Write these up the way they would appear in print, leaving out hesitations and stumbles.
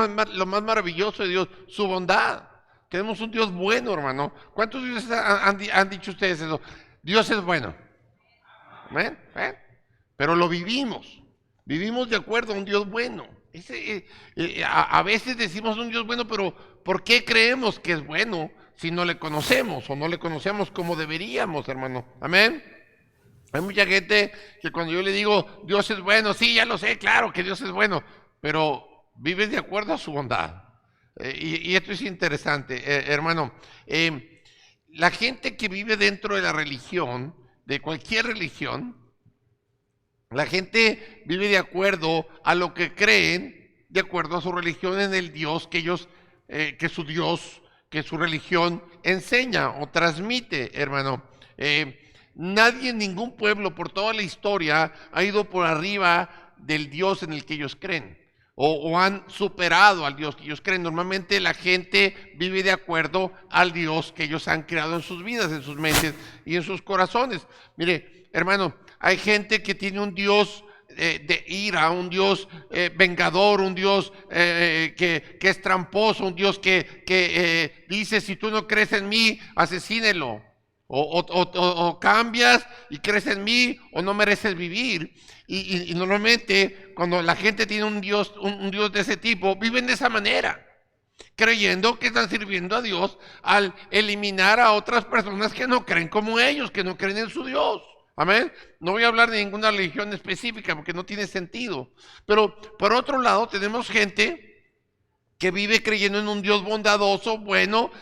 lo más maravilloso de Dios? Su bondad. Tenemos un Dios bueno, hermano. ¿Cuántos de ustedes han dicho ustedes eso? Dios es bueno. ¿Ven? ¿Ven? Pero lo vivimos. Vivimos de acuerdo a un Dios bueno. A veces decimos un Dios bueno, pero ¿por qué creemos que es bueno si no le conocemos o no le conocemos como deberíamos, hermano? Amén. Hay mucha gente que cuando yo le digo Dios es bueno, sí, ya lo sé, claro que Dios es bueno, pero vive de acuerdo a su bondad. Y esto es interesante, hermano. La gente que vive dentro de la religión, de cualquier religión, la gente vive de acuerdo a lo que creen, de acuerdo a su religión en el Dios que ellos, que su Dios, que su religión enseña o transmite, hermano. Nadie en ningún pueblo por toda la historia ha ido por arriba del Dios en el que ellos creen. O han superado al Dios que ellos creen. Normalmente la gente vive de acuerdo al Dios que ellos han creado en sus vidas, en sus mentes y en sus corazones. Mire, hermano, hay gente que tiene un Dios de ira, un Dios vengador, un Dios que es tramposo, un Dios que dice, si tú no crees en mí, asesínelo. O cambias y crees en mí o no mereces vivir. Y normalmente cuando la gente tiene un Dios de ese tipo, viven de esa manera, creyendo que están sirviendo a Dios al eliminar a otras personas que no creen como ellos, que no creen en su Dios. Amén. No voy a hablar de ninguna religión específica porque no tiene sentido. Pero por otro lado tenemos gente que vive creyendo en un Dios bondadoso, bueno,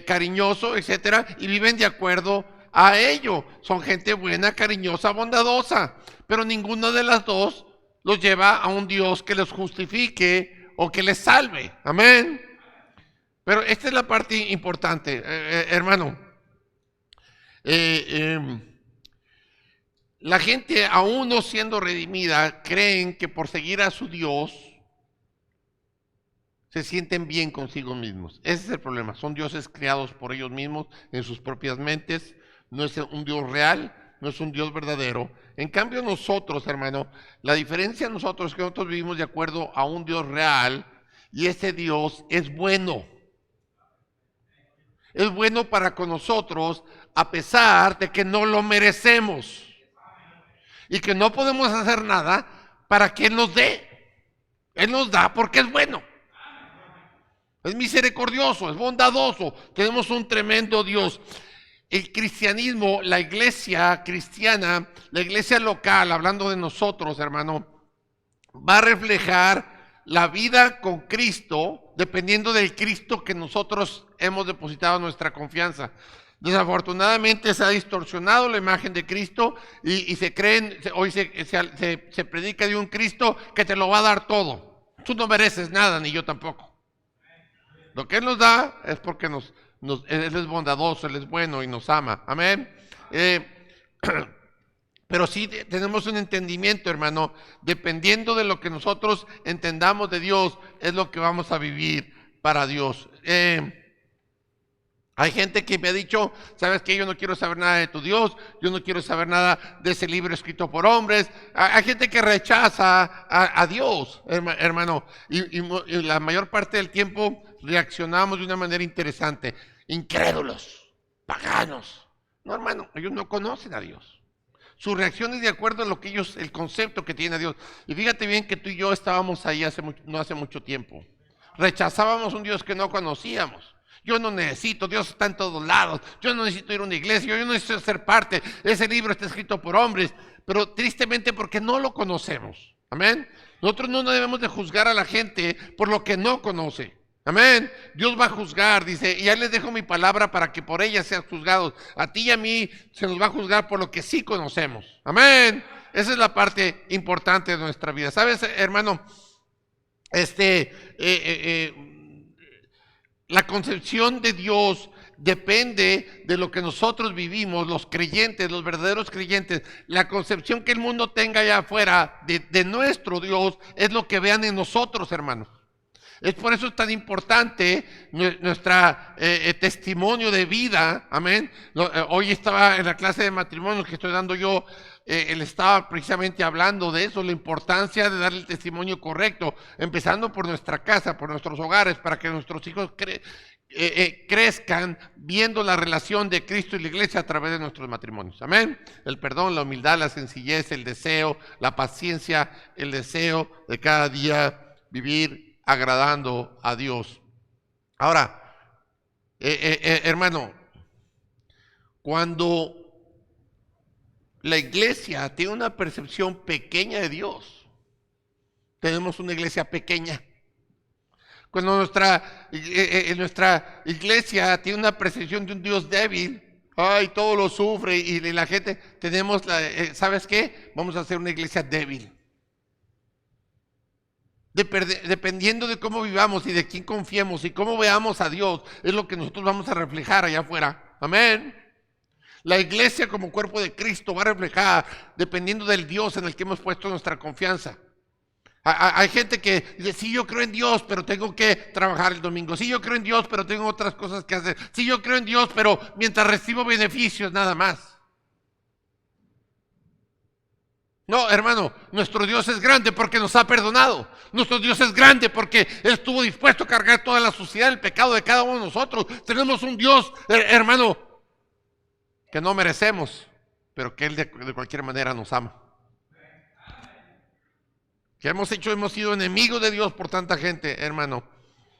cariñoso, etcétera, y viven de acuerdo a ello. Son gente buena, cariñosa, bondadosa, pero ninguna de las dos los lleva a un Dios que los justifique o que les salve. Amén. Pero esta es la parte importante, hermano. La gente, aún no siendo redimida, creen que por seguir a su Dios se sienten bien consigo mismos. Ese es el problema. Son dioses creados por ellos mismos en sus propias mentes. No es un Dios real, no es un Dios verdadero. En cambio nosotros, hermano, la diferencia de nosotros es que nosotros vivimos de acuerdo a un Dios real y ese Dios es bueno. Es bueno para con nosotros a pesar de que no lo merecemos y que no podemos hacer nada para que Él nos dé. Él nos da porque es bueno. Es misericordioso, es bondadoso. Tenemos un tremendo Dios. El cristianismo, la iglesia cristiana, la iglesia local, hablando de nosotros, hermano, va a reflejar la vida con Cristo, dependiendo del Cristo que nosotros hemos depositado nuestra confianza. Desafortunadamente se ha distorsionado la imagen de Cristo y se creen, hoy se predica de un Cristo que te lo va a dar todo. Tú no mereces nada, ni yo tampoco. Lo que Él nos da es porque Él es bondadoso, Él es bueno y nos ama. Amén. Pero sí tenemos un entendimiento, hermano. Dependiendo de lo que nosotros entendamos de Dios, es lo que vamos a vivir para Dios. Hay gente que me ha dicho, ¿sabes qué? Yo no quiero saber nada de tu Dios, yo no quiero saber nada de ese libro escrito por hombres. Hay gente que rechaza a Dios, hermano, y la mayor parte del tiempo reaccionamos de una manera interesante. Incrédulos, paganos. No, hermano, ellos no conocen a Dios. Su reacción es de acuerdo a lo que ellos, el concepto que tiene a Dios. Y fíjate bien que tú y yo estábamos ahí no hace mucho tiempo. Rechazábamos un Dios que no conocíamos. Yo no necesito, Dios está en todos lados. Yo no necesito ir a una iglesia, yo no necesito ser parte. Ese libro está escrito por hombres, pero tristemente porque no lo conocemos. Amén. Nosotros no debemos de juzgar a la gente por lo que no conoce. Amén. Dios va a juzgar, dice, y ya les dejo mi palabra para que por ella sean juzgados. A ti y a mí se nos va a juzgar por lo que sí conocemos. Amén. Esa es la parte importante de nuestra vida. ¿Sabes, hermano? La concepción de Dios depende de lo que nosotros vivimos, los creyentes, los verdaderos creyentes. La concepción que el mundo tenga allá afuera de nuestro Dios es lo que vean en nosotros, hermanos. Es por eso tan importante nuestro testimonio de vida, amén. Hoy estaba en la clase de matrimonios que estoy dando yo, él estaba precisamente hablando de eso, la importancia de darle el testimonio correcto, empezando por nuestra casa, por nuestros hogares, para que nuestros hijos crezcan viendo la relación de Cristo y la iglesia a través de nuestros matrimonios. Amén. El perdón, la humildad, la sencillez, el deseo, la paciencia, el deseo de cada día vivir agradando a Dios. Ahora, hermano, cuando la iglesia tiene una percepción pequeña de Dios, tenemos una iglesia pequeña. Cuando nuestra iglesia tiene una percepción de un Dios débil, ay, todo lo sufre y la gente, tenemos, ¿sabes qué? Vamos a hacer una iglesia débil. Dependiendo de cómo vivamos y de quién confiemos y cómo veamos a Dios, es lo que nosotros vamos a reflejar allá afuera. Amén. La iglesia como cuerpo de Cristo va a reflejar dependiendo del Dios en el que hemos puesto nuestra confianza. Hay gente que dice, sí, yo creo en Dios, pero tengo que trabajar el domingo. Sí, yo creo en Dios, pero tengo otras cosas que hacer. Sí, yo creo en Dios, pero mientras recibo beneficios, nada más. No, hermano, nuestro Dios es grande porque nos ha perdonado. Nuestro Dios es grande porque Él estuvo dispuesto a cargar toda la suciedad, el pecado de cada uno de nosotros. Tenemos un Dios, hermano, que no merecemos, pero que Él de cualquier manera nos ama. Que hemos sido enemigos de Dios por tanta gente, hermano.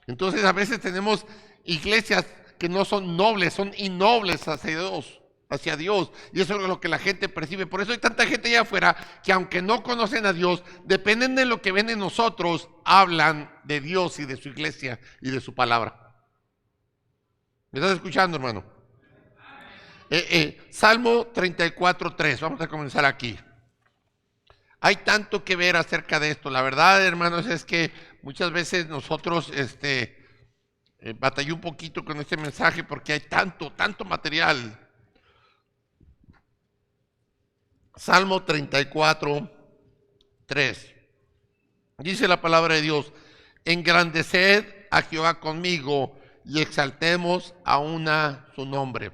Entonces a veces tenemos iglesias que no son nobles, son innobles hacia Dios. Y eso es lo que la gente percibe. Por eso hay tanta gente allá afuera que aunque no conocen a Dios, dependen de lo que ven en nosotros, hablan de Dios y de su iglesia y de su palabra. ¿Me estás escuchando, hermano? Salmo 34:3, vamos a comenzar aquí. Hay tanto que ver acerca de esto. La verdad, hermanos, es que muchas veces nosotros batallé un poquito con este mensaje porque hay tanto material. Salmo 34:3. Dice la palabra de Dios: engrandeced a Jehová conmigo y exaltemos aún a su nombre.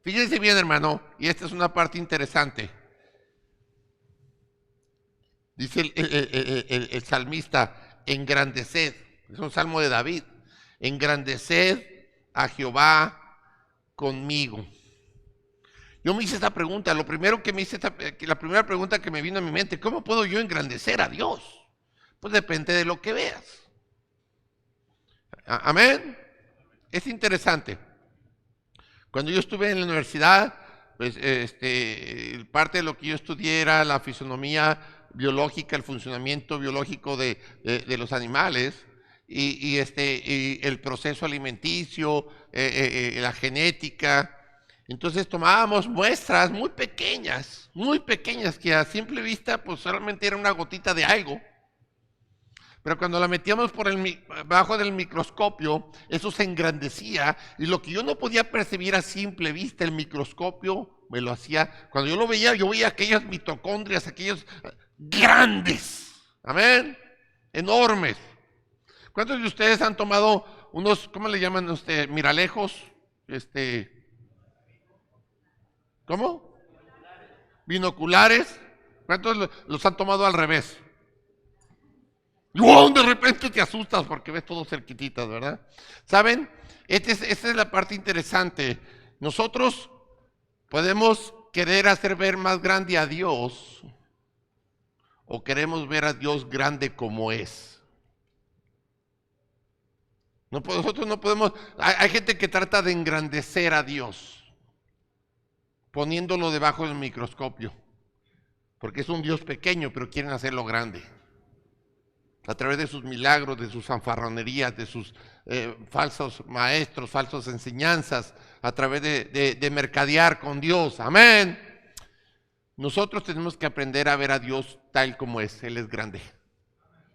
Fíjense bien, hermano, y esta es una parte interesante. Dice el salmista, engrandeced, es un salmo de David, engrandeced a Jehová conmigo. Yo me hice esta pregunta, la primera pregunta que me vino a mi mente, ¿cómo puedo yo engrandecer a Dios? Pues depende de lo que veas. Amén. Es interesante. Cuando yo estuve en la universidad, pues parte de lo que yo estudié era la fisonomía biológica, el funcionamiento biológico de los animales y el proceso alimenticio, la genética. Entonces tomábamos muestras muy pequeñas que a simple vista pues solamente era una gotita de algo. Pero cuando la metíamos bajo del microscopio, eso se engrandecía y lo que yo no podía percibir a simple vista, el microscopio me lo hacía. Cuando yo lo veía, yo veía aquellas mitocondrias, aquellos grandes, amén, enormes. ¿Cuántos de ustedes han tomado unos, cómo le llaman miralejos? ¿Cómo? Binoculares. ¿Cuántos los han tomado al revés? ¡Wow! De repente te asustas porque ves todo cerquititas, ¿verdad? ¿Saben? Esta es la parte interesante. Nosotros podemos querer hacer ver más grande a Dios o queremos ver a Dios grande como es. Nosotros no podemos. Hay gente que trata de engrandecer a Dios poniéndolo debajo del microscopio porque es un Dios pequeño, pero quieren hacerlo grande. A través de sus milagros, de sus fanfarronerías, de sus falsos maestros, falsas enseñanzas, a través de mercadear con Dios. Amén. Nosotros tenemos que aprender a ver a Dios tal como es. Él es grande.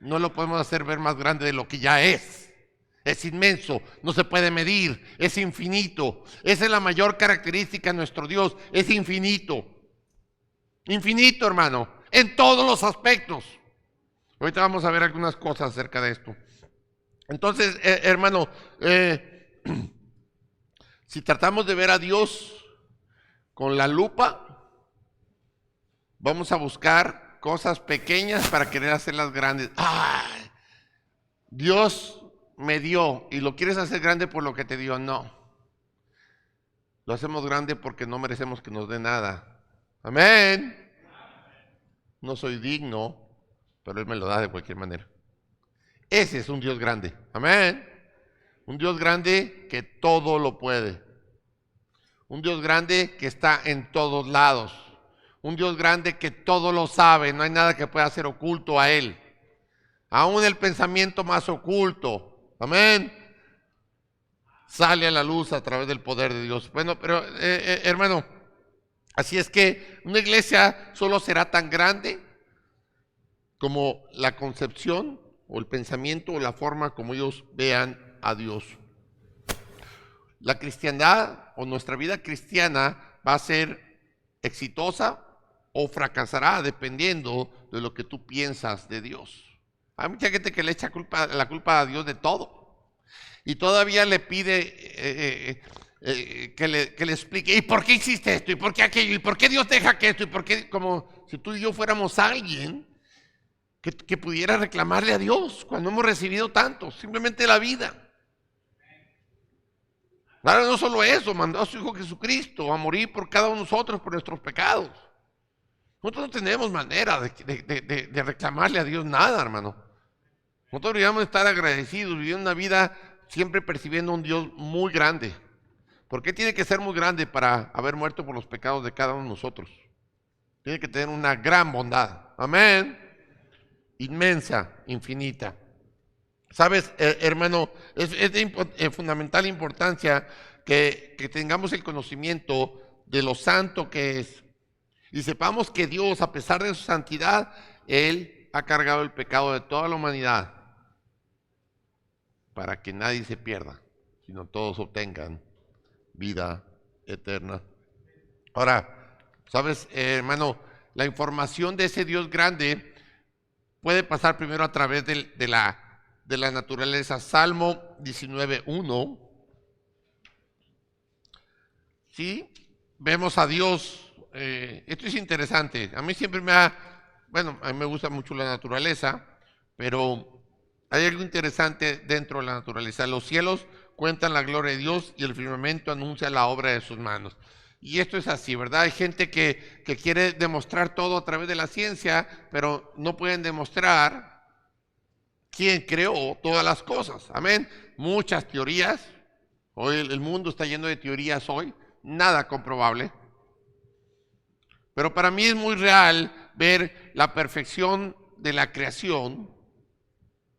No lo podemos hacer ver más grande de lo que ya es. Es inmenso, no se puede medir, es infinito. Esa es la mayor característica de nuestro Dios, es infinito. Infinito, hermano, en todos los aspectos. Ahorita vamos a ver algunas cosas acerca de esto. Entonces, hermano, si tratamos de ver a Dios con la lupa, vamos a buscar cosas pequeñas para querer hacerlas grandes. ¡Ay! Dios me dio y lo quieres hacer grande por lo que te dio. No. Lo hacemos grande porque no merecemos que nos dé nada. Amén. No soy digno, pero Él me lo da de cualquier manera. Ese es un Dios grande. Amén. Un Dios grande que todo lo puede. Un Dios grande que está en todos lados. Un Dios grande que todo lo sabe. No hay nada que pueda ser oculto a Él. Aún el pensamiento más oculto. Amén. Sale a la luz a través del poder de Dios. Bueno, pero hermano, así es que una iglesia solo será tan grande como la concepción o el pensamiento o la forma como ellos vean a Dios. La cristiandad o nuestra vida cristiana va a ser exitosa o fracasará dependiendo de lo que tú piensas de Dios. Hay mucha gente que le echa la culpa a Dios de todo y todavía le pide que le explique, ¿y por qué hiciste esto? ¿Y por qué aquello? ¿Y por qué Dios deja que esto? ¿Y por qué? Como si tú y yo fuéramos alguien que pudiera reclamarle a Dios cuando hemos recibido tanto, simplemente la vida. Ahora no solo eso, mandó a su Hijo Jesucristo a morir por cada uno de nosotros, por nuestros pecados. Nosotros no tenemos manera de reclamarle a Dios nada, hermano. Nosotros deberíamos estar agradecidos, viviendo una vida siempre percibiendo un Dios muy grande. ¿Por qué tiene que ser muy grande para haber muerto por los pecados de cada uno de nosotros? Tiene que tener una gran bondad. Amén. Inmensa, infinita. Sabes, hermano, es de fundamental importancia que tengamos el conocimiento de lo santo que es. Y sepamos que Dios, a pesar de su santidad, Él ha cargado el pecado de toda la humanidad para que nadie se pierda, sino todos obtengan vida eterna. Ahora, sabes, hermano, la información de ese Dios grande puede pasar primero a través de la naturaleza. Salmo 19:1. Sí, vemos a Dios. Esto es interesante. A mí siempre a mí me gusta mucho la naturaleza, pero hay algo interesante dentro de la naturaleza. Los cielos cuentan la gloria de Dios y el firmamento anuncia la obra de sus manos. Y esto es así, ¿verdad? Hay gente que quiere demostrar todo a través de la ciencia, pero no pueden demostrar quién creó todas las cosas. Amén. Muchas teorías. Hoy el mundo está lleno de teorías hoy. Nada comprobable. Pero para mí es muy real ver la perfección de la creación,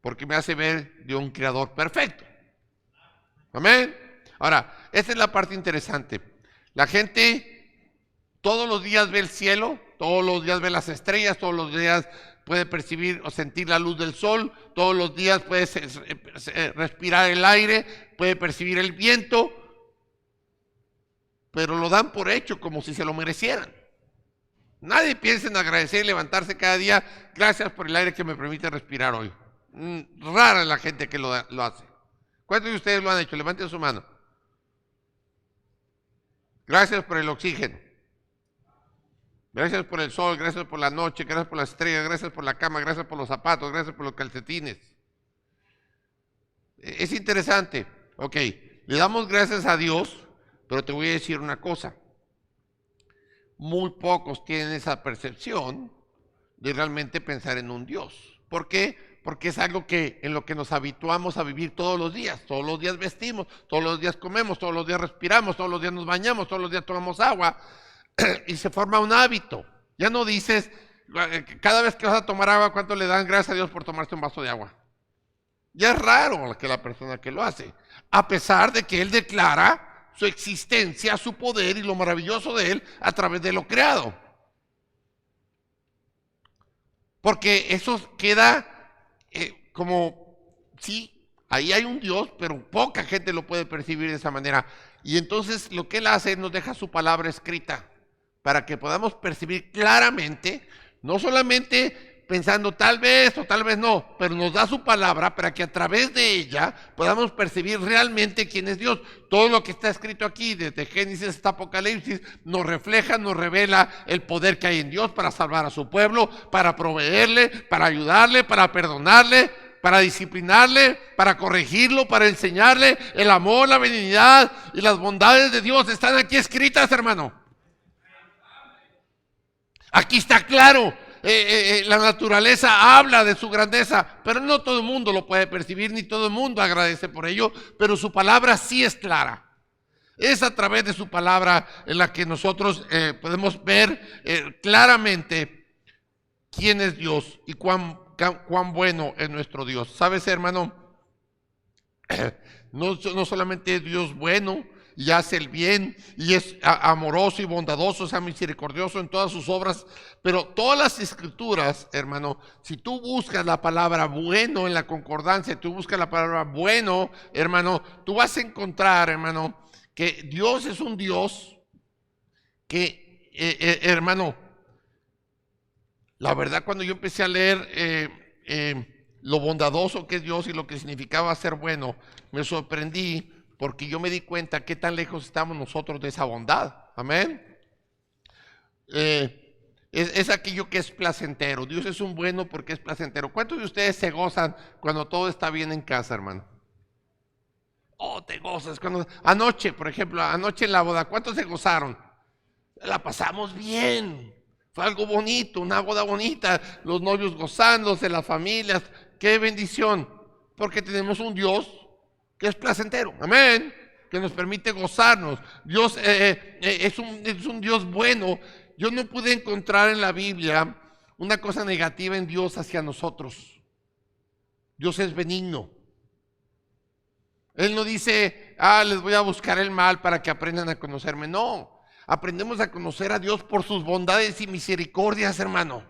porque me hace ver de un creador perfecto. Amén. Ahora, esta es la parte interesante. La gente todos los días ve el cielo, todos los días ve las estrellas, todos los días puede percibir o sentir la luz del sol, todos los días puede respirar el aire, puede percibir el viento, pero lo dan por hecho como si se lo merecieran. Nadie piensa en agradecer y levantarse cada día, gracias por el aire que me permite respirar hoy. Rara es la gente que lo hace. ¿Cuántos de ustedes lo han hecho? Levanten su mano. Gracias por el oxígeno. Gracias por el sol, gracias por la noche, gracias por las estrellas, gracias por la cama, gracias por los zapatos, gracias por los calcetines. Es interesante. Ok, le damos gracias a Dios, pero te voy a decir una cosa. Muy pocos tienen esa percepción de realmente pensar en un Dios. ¿Por qué? Porque es algo en lo que nos habituamos a vivir todos los días. Todos los días vestimos, todos los días comemos, todos los días respiramos, todos los días nos bañamos, todos los días tomamos agua y se forma un hábito. Ya no dices, cada vez que vas a tomar agua, ¿cuánto le dan gracias a Dios por tomarse un vaso de agua? Ya es raro que la persona que lo hace, a pesar de que él declara su existencia, su poder y lo maravilloso de él a través de lo creado. Porque eso queda como, sí, ahí hay un Dios, pero poca gente lo puede percibir de esa manera. Y entonces lo que él hace, nos deja su palabra escrita para que podamos percibir claramente, no solamente pensando tal vez o tal vez no, pero nos da su palabra para que a través de ella podamos percibir realmente quién es Dios. Todo lo que está escrito aquí, desde Génesis hasta Apocalipsis, nos refleja, nos revela el poder que hay en Dios para salvar a su pueblo, para proveerle, para ayudarle, para perdonarle, para disciplinarle, para corregirlo, para enseñarle. El amor, la benignidad y las bondades de Dios están aquí escritas, hermano. Aquí está claro. La naturaleza habla de su grandeza, pero no todo el mundo lo puede percibir, ni todo el mundo agradece por ello, pero su palabra sí es clara. Es a través de su palabra en la que nosotros podemos ver claramente quién es Dios y cuán bueno es nuestro Dios. ¿Sabes, hermano? No solamente es Dios bueno y hace el bien y es amoroso y bondadoso, sea misericordioso en todas sus obras, pero todas las escrituras, hermano, si tú buscas la palabra bueno en la concordancia, tú buscas la palabra bueno, hermano, tú vas a encontrar, hermano, que Dios es un Dios que, hermano, la verdad, cuando yo empecé a leer lo bondadoso que es Dios y lo que significaba ser bueno, me sorprendí porque yo me di cuenta qué tan lejos estamos nosotros de esa bondad. Amén. Es aquello que es placentero. Dios es un bueno porque es placentero. ¿Cuántos de ustedes se gozan cuando todo está bien en casa, hermano? Oh, te gozas. Anoche, por ejemplo, anoche en la boda, ¿cuántos se gozaron? La pasamos bien. Fue algo bonito, una boda bonita, los novios gozándose, las familias, qué bendición, porque tenemos un Dios que es placentero, amén, que nos permite gozarnos. Dios es un Dios bueno. Yo no pude encontrar en la Biblia una cosa negativa en Dios hacia nosotros. Dios es benigno. Él no dice, les voy a buscar el mal para que aprendan a conocerme, no. Aprendemos a conocer a Dios por sus bondades y misericordias, hermano.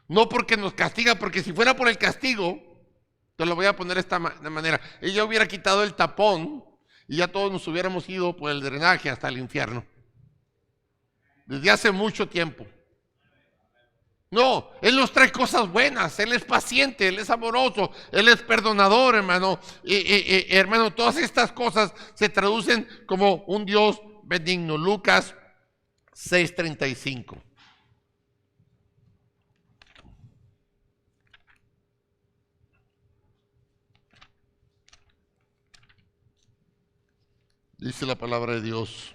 No porque nos castiga, porque si fuera por el castigo, te lo voy a poner de esta manera, ella hubiera quitado el tapón y ya todos nos hubiéramos ido por el drenaje hasta el infierno. Desde hace mucho tiempo. No, Él nos trae cosas buenas, Él es paciente, Él es amoroso, Él es perdonador, hermano. Hermano, todas estas cosas se traducen como un Dios benigno. Lucas 6:35. Dice la palabra de Dios.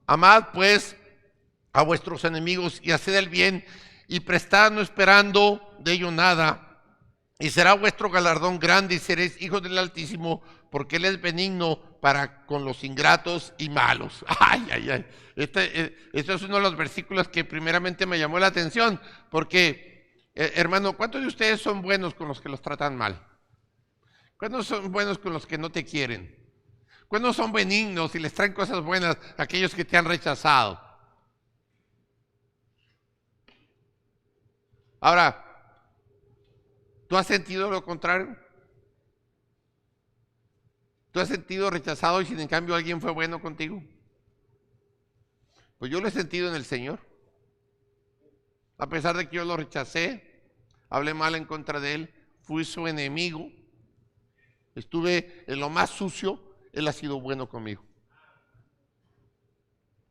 Amad pues a vuestros enemigos y haced el bien y prestad no esperando de ello nada. Y será vuestro galardón grande y seréis hijos del Altísimo, porque Él es benigno para con los ingratos y malos. Ay, ay, ay. Este es uno de los versículos que primeramente me llamó la atención, porque, hermano, ¿cuántos de ustedes son buenos con los que los tratan mal? ¿Cuántos son buenos con los que no te quieren? ¿Cuántos son benignos y les traen cosas buenas a aquellos que te han rechazado? Ahora, ¿tú has sentido lo contrario? ¿Tú has sentido rechazado y sin en cambio alguien fue bueno contigo? Pues yo lo he sentido en el Señor. A pesar de que yo lo rechacé, hablé mal en contra de Él, fui su enemigo, estuve en lo más sucio, Él ha sido bueno conmigo.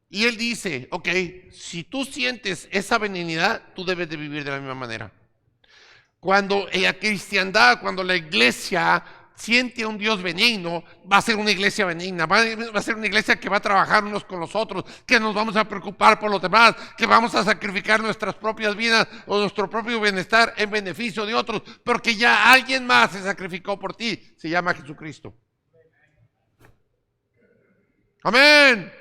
Y Él dice, ok, si tú sientes esa benignidad, tú debes de vivir de la misma manera. Cuando la cristiandad, cuando la iglesia siente a un Dios benigno, va a ser una iglesia benigna, va a ser una iglesia que va a trabajar unos con los otros, que nos vamos a preocupar por los demás, que vamos a sacrificar nuestras propias vidas o nuestro propio bienestar en beneficio de otros, porque ya alguien más se sacrificó por ti, se llama Jesucristo. Amén.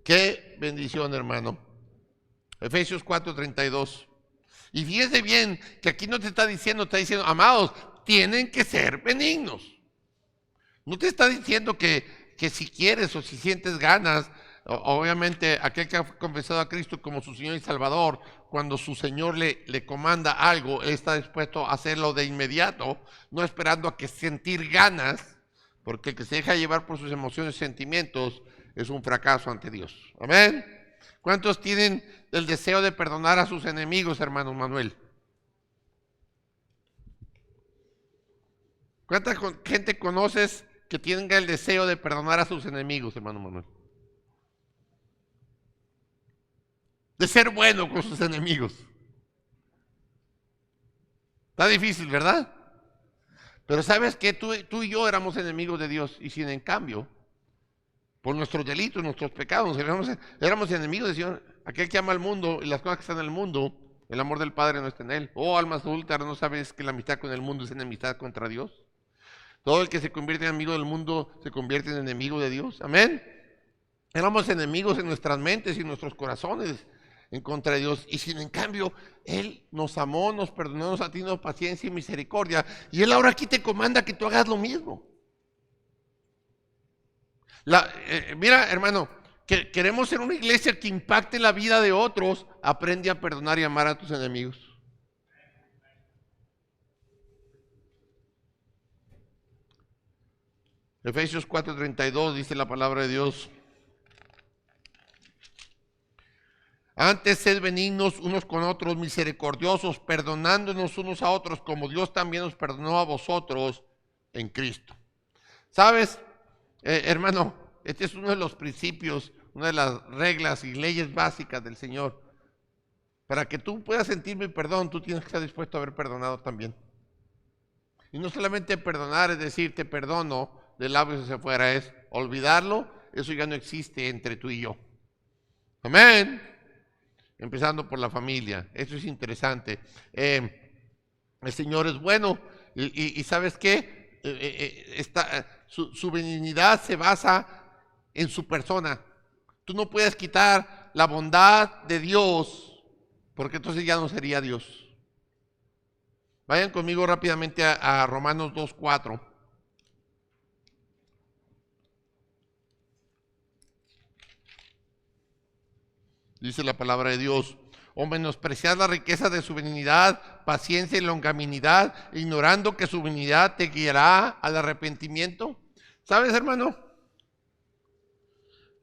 Qué bendición, hermano. Efesios 4:32. Y fíjese bien que aquí no te está diciendo, amados, tienen que ser benignos. No te está diciendo que si quieres o si sientes ganas, obviamente aquel que ha confesado a Cristo como su Señor y Salvador, cuando su Señor le comanda algo, Él está dispuesto a hacerlo de inmediato, no esperando a que sentir ganas, porque el que se deja llevar por sus emociones y sentimientos es un fracaso ante Dios. Amén. ¿Cuántos tienen el deseo de perdonar a sus enemigos, hermano Manuel? ¿Cuánta gente conoces que tenga el deseo de perdonar a sus enemigos, hermano Manuel? De ser bueno con sus enemigos. Está difícil, ¿verdad? Pero ¿sabes qué? Tú y yo éramos enemigos de Dios, y sin en cambio, por nuestros delitos, nuestros pecados, éramos enemigos de Dios. Aquel que ama al mundo y las cosas que están en el mundo, el amor del Padre no está en él. Oh, almas adúlteras, ¿no sabes que la amistad con el mundo es enemistad contra Dios? Todo el que se convierte en amigo del mundo se convierte en enemigo de Dios. Amén. Éramos enemigos en nuestras mentes y en nuestros corazones en contra de Dios. Y sin en cambio, Él nos amó, nos perdonó, nos ha tenido paciencia y misericordia. Y Él ahora aquí te comanda que tú hagas lo mismo. Mira, hermano, que queremos ser una iglesia que impacte la vida de otros. Aprende a perdonar y amar a tus enemigos. Efesios 4:32 dice la palabra de Dios. Antes sed benignos unos con otros, misericordiosos, perdonándonos unos a otros, como Dios también nos perdonó a vosotros en Cristo. ¿Sabes, hermano? Este es uno de los principios, una de las reglas y leyes básicas del Señor. Para que tú puedas sentir mi perdón, tú tienes que estar dispuesto a haber perdonado también. Y no solamente perdonar, es decir, te perdono de labios hacia afuera, es olvidarlo. Eso ya no existe entre tú y yo. Amén. Empezando por la familia. Eso es interesante. El Señor es bueno. Y ¿sabes qué? Su benignidad se basa en su persona. Tú no puedes quitar la bondad de Dios, porque entonces ya no sería Dios. Vayan conmigo rápidamente a Romanos 2:4. Dice la palabra de Dios: o menospreciar la riqueza de su benignidad, paciencia y longanimidad, ignorando que su benignidad te guiará al arrepentimiento. ¿Sabes, hermano?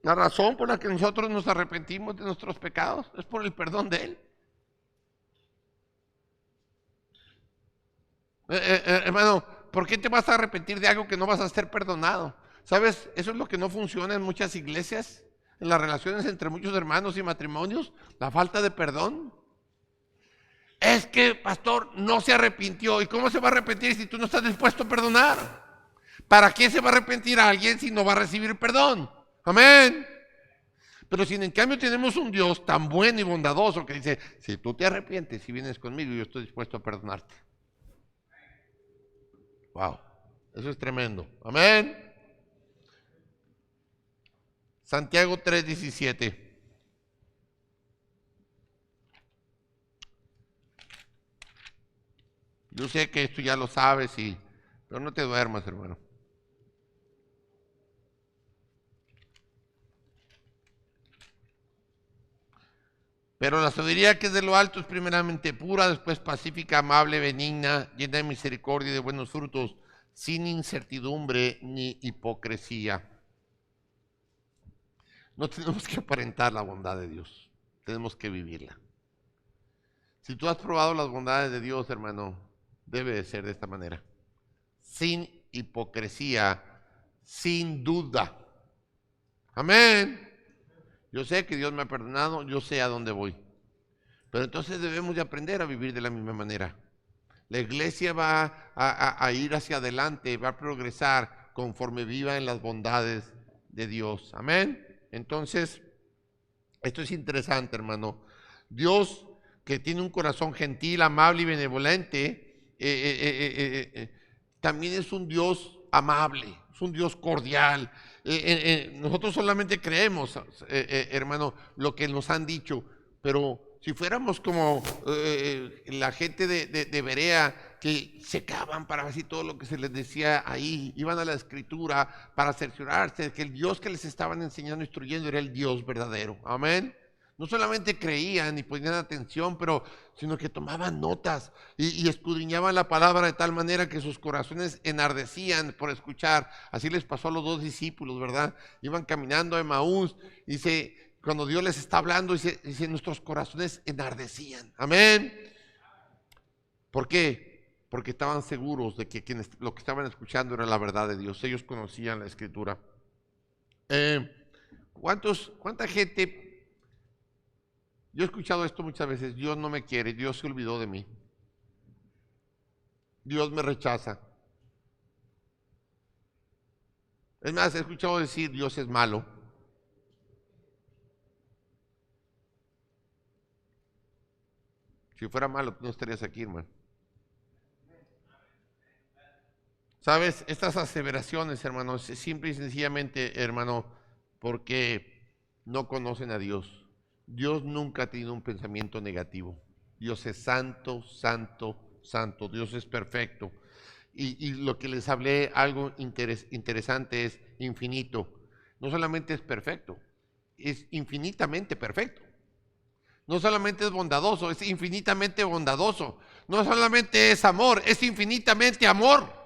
La razón por la que nosotros nos arrepentimos de nuestros pecados es por el perdón de Él. Hermano, ¿por qué te vas a arrepentir de algo que no vas a ser perdonado? ¿Sabes? Eso es lo que no funciona en muchas iglesias, en las relaciones entre muchos hermanos y matrimonios, la falta de perdón. Es que, pastor, no se arrepintió. ¿Y cómo se va a arrepentir si tú no estás dispuesto a perdonar? ¿Para qué se va a arrepentir a alguien si no va a recibir perdón? Amén. Pero si en cambio tenemos un Dios tan bueno y bondadoso que dice: si tú te arrepientes y vienes conmigo, yo estoy dispuesto a perdonarte. Wow, eso es tremendo. Amén. Santiago 3:17. Yo sé que esto ya lo sabes, pero no te duermas, hermano. Pero la sabiduría que es de lo alto es primeramente pura, después pacífica, amable, benigna, llena de misericordia y de buenos frutos, sin incertidumbre ni hipocresía. No tenemos que aparentar la bondad de Dios, tenemos que vivirla. Si tú has probado las bondades de Dios, hermano, debe de ser de esta manera: sin hipocresía, sin duda. Amén. Yo sé que Dios me ha perdonado, yo sé a dónde voy. Pero entonces debemos de aprender a vivir de la misma manera. La iglesia va a ir hacia adelante, va a progresar conforme viva en las bondades de Dios. Amén. Entonces, esto es interesante, hermano. Dios, que tiene un corazón gentil, amable y benevolente, también es un Dios amable, es un Dios cordial. Nosotros solamente creemos, hermano, lo que nos han dicho, pero si fuéramos como la gente de Berea, que secaban para decir todo lo que se les decía ahí, iban a la escritura para cerciorarse de que el Dios que les estaban enseñando, instruyendo, era el Dios verdadero. Amén. No solamente creían y ponían atención, sino que tomaban notas y escudriñaban la palabra de tal manera que sus corazones enardecían por escuchar. Así les pasó a los dos discípulos, ¿verdad? Iban caminando a Emaús, dice, Cuando Dios les está hablando, dice nuestros corazones enardecían. Amén. ¿Por qué? Porque estaban seguros de que lo que estaban escuchando era la verdad de Dios. Ellos conocían la Escritura. ¿Cuánta gente? Yo he escuchado esto muchas veces. Dios no me quiere, Dios se olvidó de mí. Dios me rechaza. Es más, he escuchado decir Dios es malo. Si fuera malo, no estarías aquí, hermano. ¿Sabes? Estas aseveraciones, hermanos, simple y sencillamente, hermano, porque no conocen a Dios. Dios nunca ha tenido un pensamiento negativo. Dios es santo, santo, santo. Dios es perfecto. Y lo que les hablé, algo interesante, es infinito. No solamente es perfecto, es infinitamente perfecto. No solamente es bondadoso, es infinitamente bondadoso. No solamente es amor, es infinitamente amor.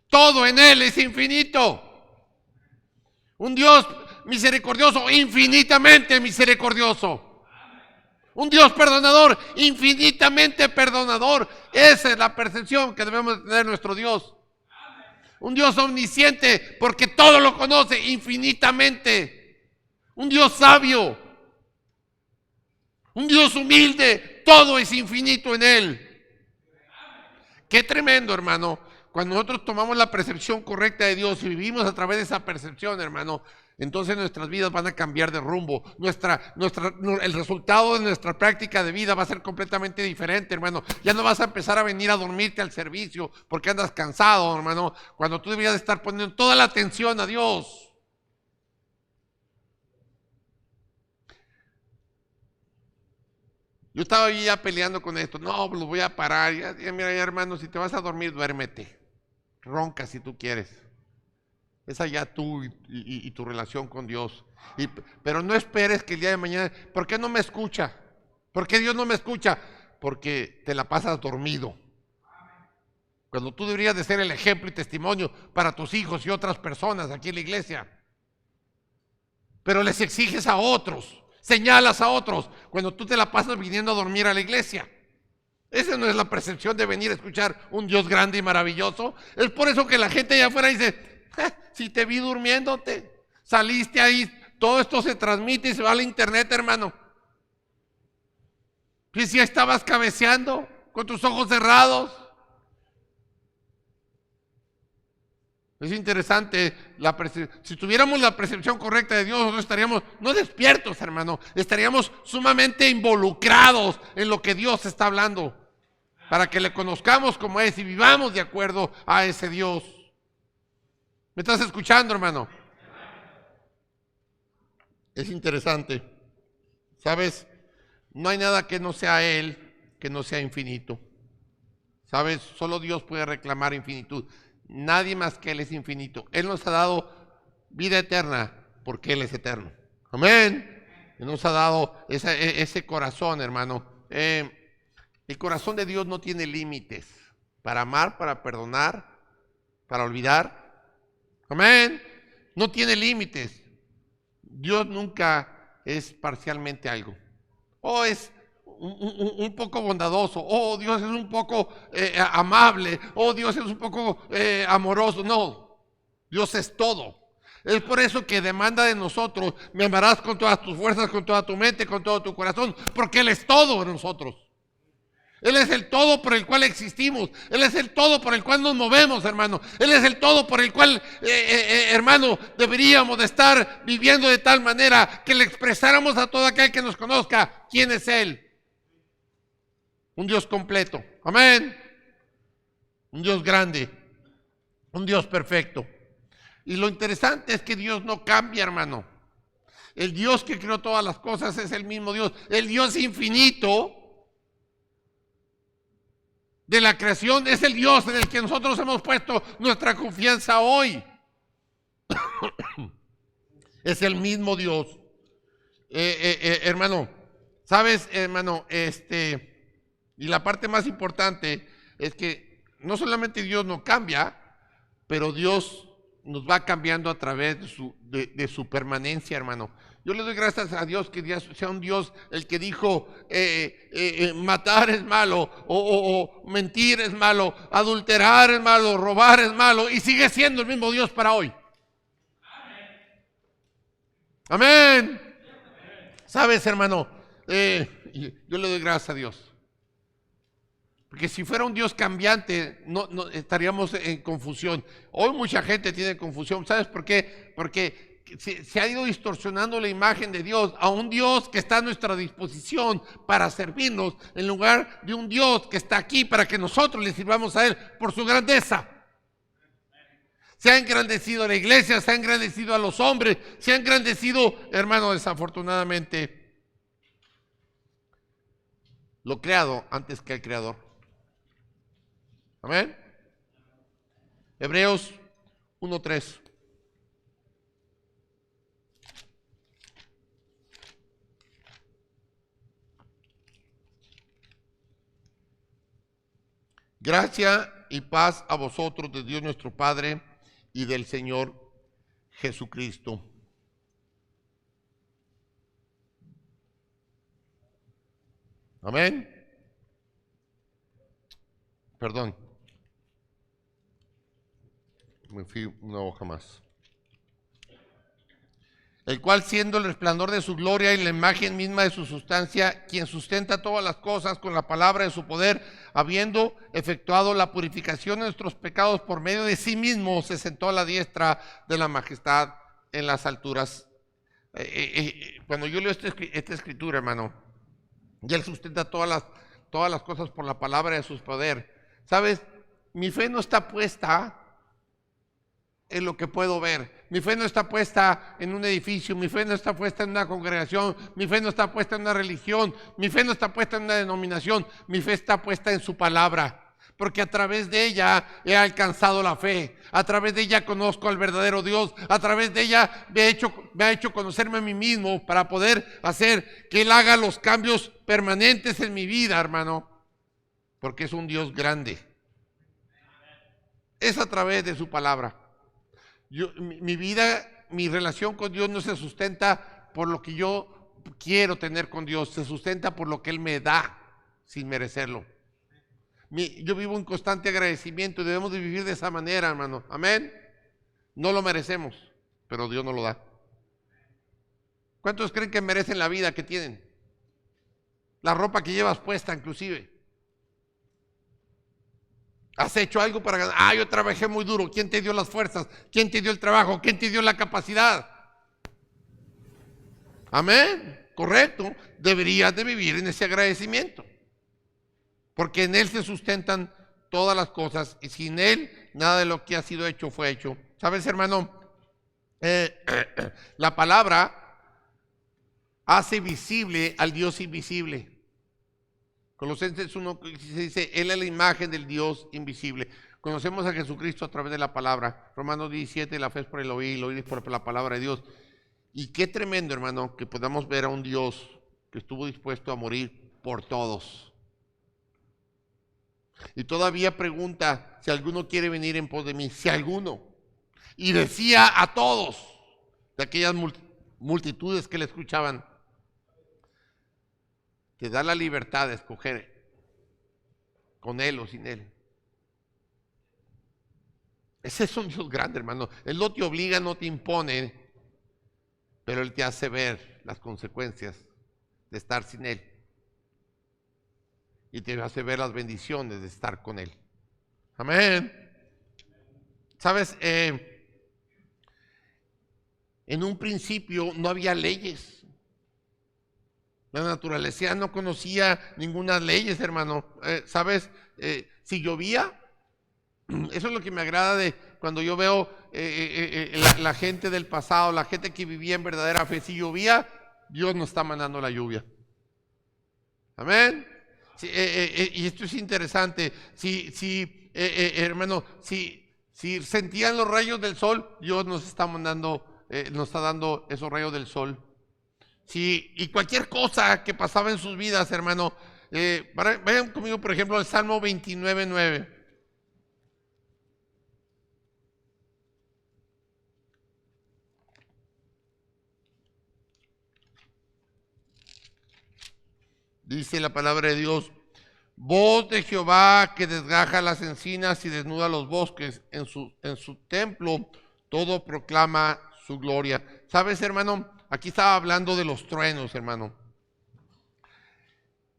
Todo en Él es infinito. Un Dios misericordioso, infinitamente misericordioso. Un Dios perdonador, infinitamente perdonador. Esa es la percepción que debemos tener de nuestro Dios. Un Dios omnisciente, porque todo lo conoce infinitamente. Un Dios sabio. Un Dios humilde, todo es infinito en Él. Qué tremendo, hermano. Cuando nosotros tomamos la percepción correcta de Dios y vivimos a través de esa percepción, hermano, entonces nuestras vidas van a cambiar de rumbo. El resultado de nuestra práctica de vida va a ser completamente diferente, hermano. Ya no vas a empezar a venir a dormirte al servicio porque andas cansado, hermano, cuando tú deberías estar poniendo toda la atención a Dios. Yo estaba ahí ya peleando con esto. No, pues lo voy a parar. Mira, ya, hermano, si te vas a dormir, duérmete. Ronca si tú quieres. Es allá tú y tu relación con Dios. Pero no esperes que el día de mañana... ¿Por qué no me escucha? ¿Por qué Dios no me escucha? Porque te la pasas dormido. Cuando tú deberías de ser el ejemplo y testimonio para tus hijos y otras personas aquí en la iglesia. Pero les exiges a otros. Señalas a otros cuando tú te la pasas viniendo a dormir a la iglesia. Esa no es la percepción de venir a escuchar un Dios grande y maravilloso. Es por eso que la gente allá afuera dice, si te vi durmiéndote, saliste ahí, todo esto se transmite y se va al internet, hermano. Y si estabas cabeceando con tus ojos cerrados. Es interesante, si tuviéramos la percepción correcta de Dios, nosotros estaríamos no despiertos, hermano, estaríamos sumamente involucrados en lo que Dios está hablando, para que le conozcamos como es y vivamos de acuerdo a ese Dios. ¿Me estás escuchando, hermano? Es interesante, ¿sabes? No hay nada que no sea Él, que no sea infinito. ¿Sabes? Solo Dios puede reclamar infinitud. Nadie más que Él es infinito. Él nos ha dado vida eterna porque Él es eterno. Amén. Él nos ha dado ese corazón, hermano. El corazón de Dios no tiene límites para amar, para perdonar, para olvidar. Amén. No tiene límites. Dios nunca es parcialmente algo. O es un poco bondadoso, Dios es un poco amable, Dios es un poco amoroso. No, Dios es todo. Es por eso que demanda de nosotros, me amarás con todas tus fuerzas, con toda tu mente, con todo tu corazón, porque Él es todo en nosotros. Él es el todo por el cual existimos. Él es el todo por el cual nos movemos, hermano. Él es el todo por el cual, hermano, deberíamos de estar viviendo de tal manera que le expresáramos a todo aquel que nos conozca quién es Él. Un Dios completo. Amén. Un Dios grande. Un Dios perfecto. Y lo interesante es que Dios no cambia, hermano. El Dios que creó todas las cosas es el mismo Dios. El Dios infinito de la creación es el Dios en el que nosotros hemos puesto nuestra confianza hoy. Es el mismo Dios. Hermano, ¿sabes, hermano? Y la parte más importante es que no solamente Dios no cambia, pero Dios nos va cambiando a través de su permanencia, hermano. Yo le doy gracias a Dios que Dios sea un Dios el que dijo matar es malo, o mentir es malo, adulterar es malo, robar es malo, y sigue siendo el mismo Dios para hoy. Amén. ¿Sabes, hermano? Yo le doy gracias a Dios. Porque si fuera un Dios cambiante, no estaríamos en confusión. Hoy mucha gente tiene confusión. ¿Sabes por qué? Porque se ha ido distorsionando la imagen de Dios a un Dios que está a nuestra disposición para servirnos, en lugar de un Dios que está aquí para que nosotros le sirvamos a Él por su grandeza. Se ha engrandecido a la iglesia, se ha engrandecido a los hombres, se ha engrandecido, hermano, desafortunadamente, lo creado antes que el creador. Amén. Hebreos 1:3. Gracia y paz a vosotros de Dios nuestro Padre y del Señor Jesucristo. Amén. Perdón. Me fui una hoja más. El cual, siendo el resplandor de su gloria y la imagen misma de su sustancia, quien sustenta todas las cosas con la palabra de su poder, habiendo efectuado la purificación de nuestros pecados por medio de sí mismo, se sentó a la diestra de la majestad en las alturas. Cuando yo leo esta escritura, hermano, y Él sustenta todas las cosas por la palabra de su poder. ¿Sabes? Mi fe no está puesta en lo que puedo ver. Mi fe no está puesta en un edificio, mi fe no está puesta en una congregación, mi fe no está puesta en una religión, mi fe no está puesta en una denominación, mi fe está puesta en su palabra. Porque a través de ella he alcanzado la fe, a través de ella conozco al verdadero Dios, a través de ella me ha hecho conocerme a mí mismo para poder hacer que Él haga los cambios permanentes en mi vida, hermano, porque es un Dios grande. Es a través de su palabra. Mi vida, mi relación con Dios no se sustenta por lo que yo quiero tener con Dios, se sustenta por lo que Él me da sin merecerlo. Yo vivo en constante agradecimiento y debemos de vivir de esa manera, hermano. Amén. No lo merecemos, pero Dios nos lo da. ¿Cuántos creen que merecen la vida que tienen? La ropa que llevas puesta, inclusive. ¿Has hecho algo para ganar? Yo trabajé muy duro. ¿Quién te dio las fuerzas? ¿Quién te dio el trabajo? ¿Quién te dio la capacidad? Amén. Correcto. Deberías de vivir en ese agradecimiento. Porque en Él se sustentan todas las cosas y sin Él nada de lo que ha sido hecho fue hecho. ¿Sabes, hermano? La palabra hace visible al Dios invisible. Colosenses 1 dice, Él es la imagen del Dios invisible. Conocemos a Jesucristo a través de la palabra. Romanos 17, la fe es por el oír es por la palabra de Dios. Y qué tremendo, hermano, que podamos ver a un Dios que estuvo dispuesto a morir por todos. Y todavía pregunta si alguno quiere venir en pos de mí, si alguno. Y decía a todos, de aquellas multitudes que le escuchaban, te da la libertad de escoger con Él o sin Él. Ese es un Dios grande, hermano. Él no te obliga, no te impone, pero Él te hace ver las consecuencias de estar sin Él. Y te hace ver las bendiciones de estar con Él. Amén. ¿Sabes? En un principio no había leyes. La naturaleza no conocía ninguna leyes, hermano. ¿Sabes? Si llovía, eso es lo que me agrada de cuando yo veo la gente del pasado, la gente que vivía en verdadera fe. Si llovía, Dios nos está mandando la lluvia. Amén. Sí, y esto es interesante. Hermano, si sentían los rayos del sol, Dios nos está mandando, nos está dando esos rayos del sol. Y cualquier cosa que pasaba en sus vidas, hermano, vayan conmigo, por ejemplo, al Salmo 29:9. Dice la palabra de Dios: voz de Jehová que desgaja las encinas y desnuda los bosques, en su templo todo proclama su gloria. ¿Sabes, hermano? Aquí estaba hablando de los truenos, hermano.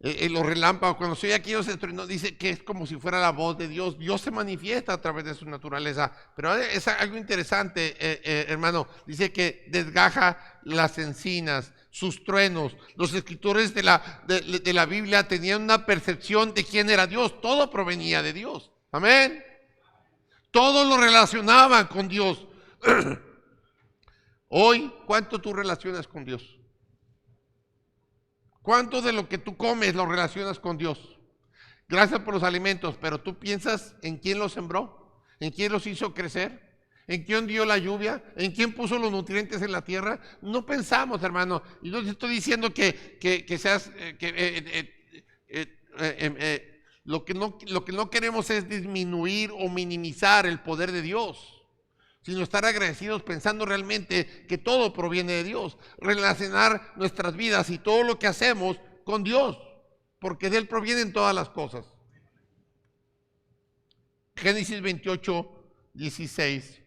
Los relámpagos, cuando se oye aquí los truenos, dice que es como si fuera la voz de Dios. Dios se manifiesta a través de su naturaleza. Pero es algo interesante, hermano. Dice que desgaja las encinas, sus truenos. Los escritores de la Biblia tenían una percepción de quién era Dios. Todo provenía de Dios. Amén. Todo lo relacionaban con Dios. Hoy, ¿cuánto tú relacionas con Dios? ¿Cuánto de lo que tú comes lo relacionas con Dios? Gracias por los alimentos, pero tú piensas en quién los sembró, en quién los hizo crecer, en quién dio la lluvia, en quién puso los nutrientes en la tierra. No pensamos, hermano. Y no te estoy diciendo que seas, lo que no queremos es disminuir o minimizar el poder de Dios, sino estar agradecidos pensando realmente que todo proviene de Dios. Relacionar nuestras vidas y todo lo que hacemos con Dios, porque de Él provienen todas las cosas. Génesis 28, 16.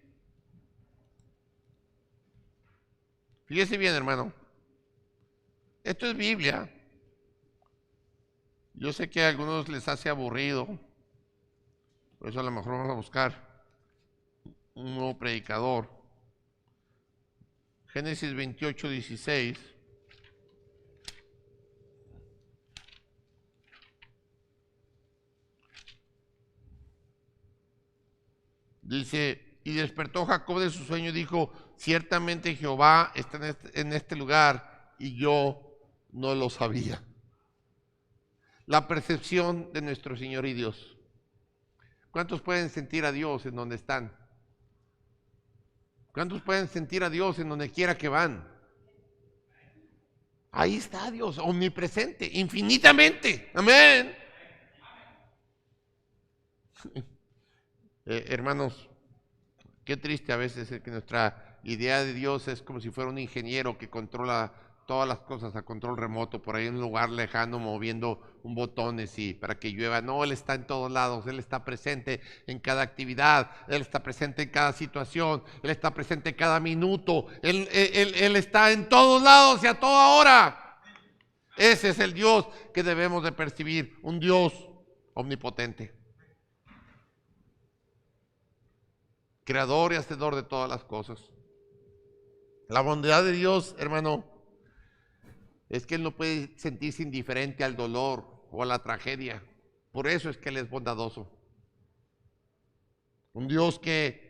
Fíjese bien, hermano. Esto es Biblia. Yo sé que a algunos les hace aburrido, por eso a lo mejor vamos a buscar un nuevo predicador. Génesis 28, 16. Dice: y despertó Jacob de su sueño y dijo: ciertamente Jehová está en este lugar y yo no lo sabía. La percepción de nuestro Señor y Dios. ¿Cuántos pueden sentir a Dios en donde están? ¿Cuántos pueden sentir a Dios en donde quiera que van? Ahí está Dios, omnipresente, infinitamente. Amén. Hermanos, qué triste a veces es que nuestra idea de Dios es como si fuera un ingeniero que controla todas las cosas a control remoto, por ahí en un lugar lejano moviendo un botón y para que llueva. No, Él está en todos lados, Él está presente en cada actividad, Él está presente en cada situación, Él está presente en cada minuto, Él está en todos lados y a toda hora. Ese es el Dios que debemos de percibir, un Dios omnipotente, creador y hacedor de todas las cosas. La bondad de Dios, hermano, es que Él no puede sentirse indiferente al dolor o a la tragedia. Por eso es que Él es bondadoso. Un Dios que,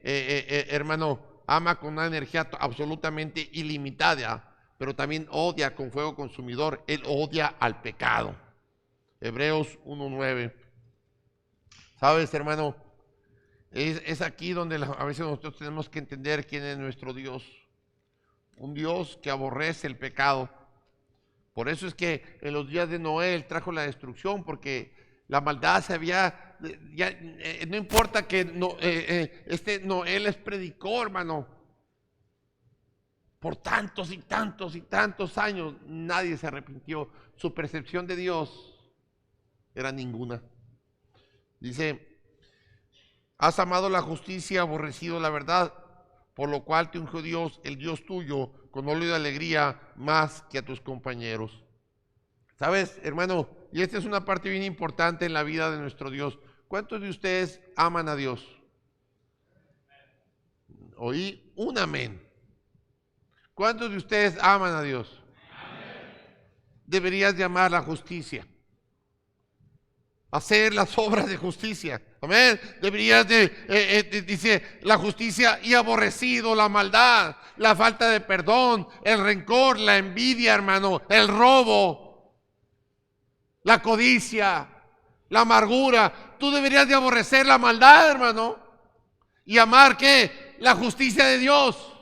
hermano, ama con una energía absolutamente ilimitada, pero también odia con fuego consumidor. Él odia al pecado. Hebreos 1:9. ¿Sabes, hermano? Es aquí donde a veces nosotros tenemos que entender quién es nuestro Dios. Un Dios que aborrece el pecado. Por eso es que en los días de Noé Él trajo la destrucción, porque la maldad se había, no importa que Noé les predicó, hermano, por tantos y tantos y tantos años, nadie se arrepintió. Su percepción de Dios era ninguna. Dice: has amado la justicia, aborrecido la verdad, por lo cual te ungió Dios, el Dios tuyo, con óleo de alegría más que a tus compañeros. ¿Sabes, hermano? Y esta es una parte bien importante en la vida de nuestro Dios. ¿Cuántos de ustedes aman a Dios? Oí un amén. ¿Cuántos de ustedes aman a Dios? Amén. Deberías de amar la justicia, hacer las obras de justicia. Amén. Deberías dice, la justicia, y aborrecido la maldad, la falta de perdón, el rencor, la envidia, hermano, el robo, la codicia, la amargura. Tú deberías de aborrecer la maldad, hermano, y amar, ¿qué? La justicia de Dios.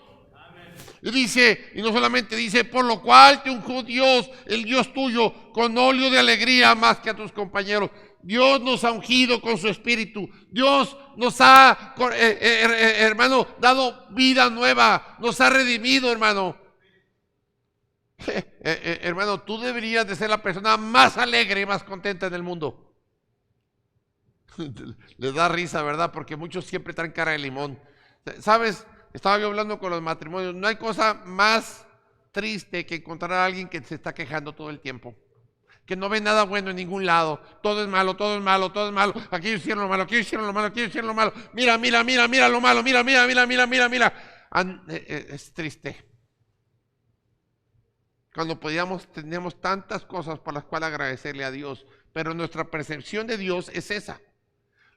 Y dice, y no solamente dice, por lo cual te ungió Dios, el Dios tuyo, con óleo de alegría más que a tus compañeros. Dios nos ha ungido con su espíritu. Dios nos ha, hermano, dado vida nueva. Nos ha redimido, hermano. hermano, tú deberías de ser la persona más alegre y más contenta en el mundo. Les da risa, ¿verdad? Porque muchos siempre traen cara de limón. ¿Sabes? Estaba yo hablando con los matrimonios. No hay cosa más triste que encontrar a alguien que se está quejando todo el tiempo. Que no ve nada bueno en ningún lado. Todo es malo, todo es malo, todo es malo. Aquí hicieron lo malo, aquí hicieron lo malo, aquí hicieron lo malo. Mira, mira, mira, mira lo malo, mira, mira, mira, mira, mira, mira. Es triste. Cuando teníamos tantas cosas por las cuales agradecerle a Dios. Pero nuestra percepción de Dios es esa.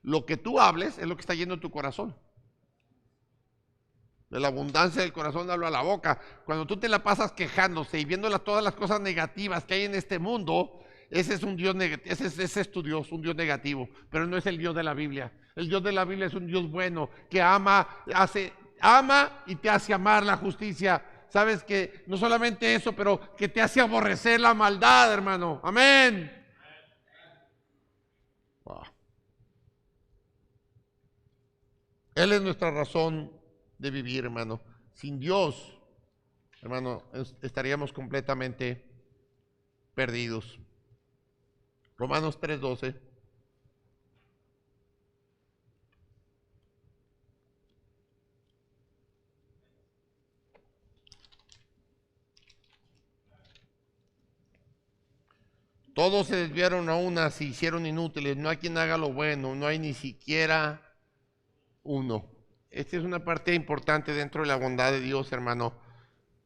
Lo que tú hables es lo que está yendo en tu corazón. De la abundancia del corazón habla la boca. Cuando tú te la pasas quejándose y viendo todas las cosas negativas que hay en este mundo, ese es un Dios negativo, ese es tu Dios, un Dios negativo, pero no es el Dios de la Biblia. El Dios de la Biblia es un Dios bueno, que ama y te hace amar la justicia. Sabes que no solamente eso, pero que te hace aborrecer la maldad, hermano. Amén. Wow. Él es nuestra razón de vivir, hermano. Sin Dios, hermano, estaríamos completamente perdidos. Romanos 3:12. Todos se desviaron a una, se hicieron inútiles. No hay quien haga lo bueno, no hay ni siquiera uno. Esta es una parte importante dentro de la bondad de Dios, hermano,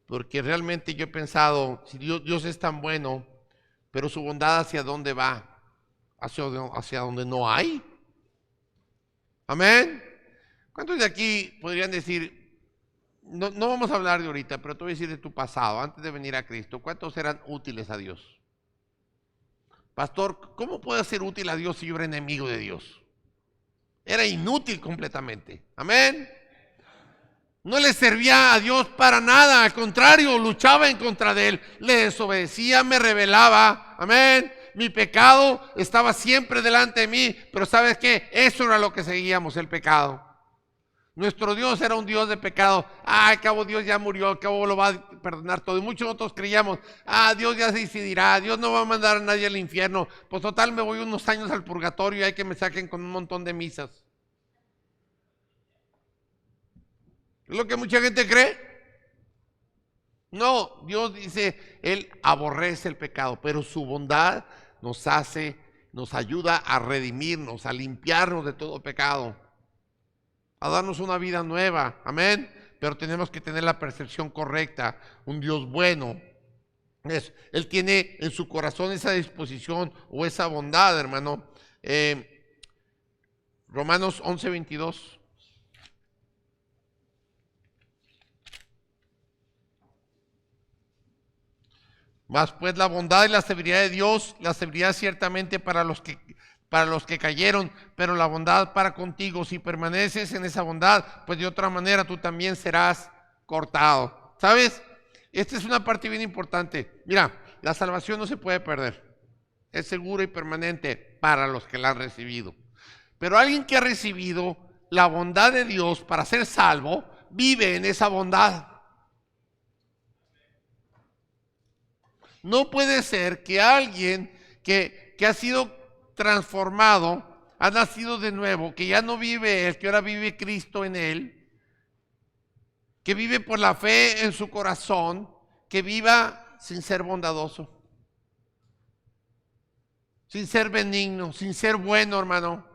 porque realmente yo he pensado, si Dios es tan bueno, pero su bondad ¿hacia dónde va? ¿Hacia donde no hay? Amén. ¿Cuántos de aquí podrían decir, no vamos a hablar de ahorita, pero te voy a decir de tu pasado, antes de venir a Cristo, ¿cuántos eran útiles a Dios? Pastor, ¿cómo puedo ser útil a Dios si yo era enemigo de Dios? Era inútil completamente. Amén. No le servía a Dios para nada, al contrario, luchaba en contra de Él, le desobedecía, me rebelaba. Amén. Mi pecado estaba siempre delante de mí, pero ¿sabes qué? Eso era lo que seguíamos, el pecado. Nuestro Dios era un Dios de pecado. Al cabo Dios ya murió, al cabo lo va a perdonar todo. Y muchos otros creíamos, Dios ya se decidirá, Dios no va a mandar a nadie al infierno. Pues total, me voy unos años al purgatorio y hay que me saquen con un montón de misas. ¿Es lo que mucha gente cree? No, Dios dice, Él aborrece el pecado, pero su bondad nos ayuda a redimirnos, a limpiarnos de todo pecado, a darnos una vida nueva, amén. Pero tenemos que tener la percepción correcta, un Dios bueno. Él tiene en su corazón esa disposición o esa bondad, hermano. Romanos 11:22. Mas pues la bondad y la severidad de Dios, la severidad ciertamente para los que cayeron, pero la bondad para contigo, si permaneces en esa bondad, pues de otra manera tú también serás cortado. ¿Sabes? Esta es una parte bien importante. Mira, la salvación no se puede perder. Es segura y permanente para los que la han recibido. Pero alguien que ha recibido la bondad de Dios para ser salvo, vive en esa bondad. No puede ser que alguien que ha sido transformado, ha nacido de nuevo, que ya no vive él, que ahora vive Cristo en él, que vive por la fe en su corazón, que viva sin ser bondadoso, sin ser benigno, sin ser bueno, hermano.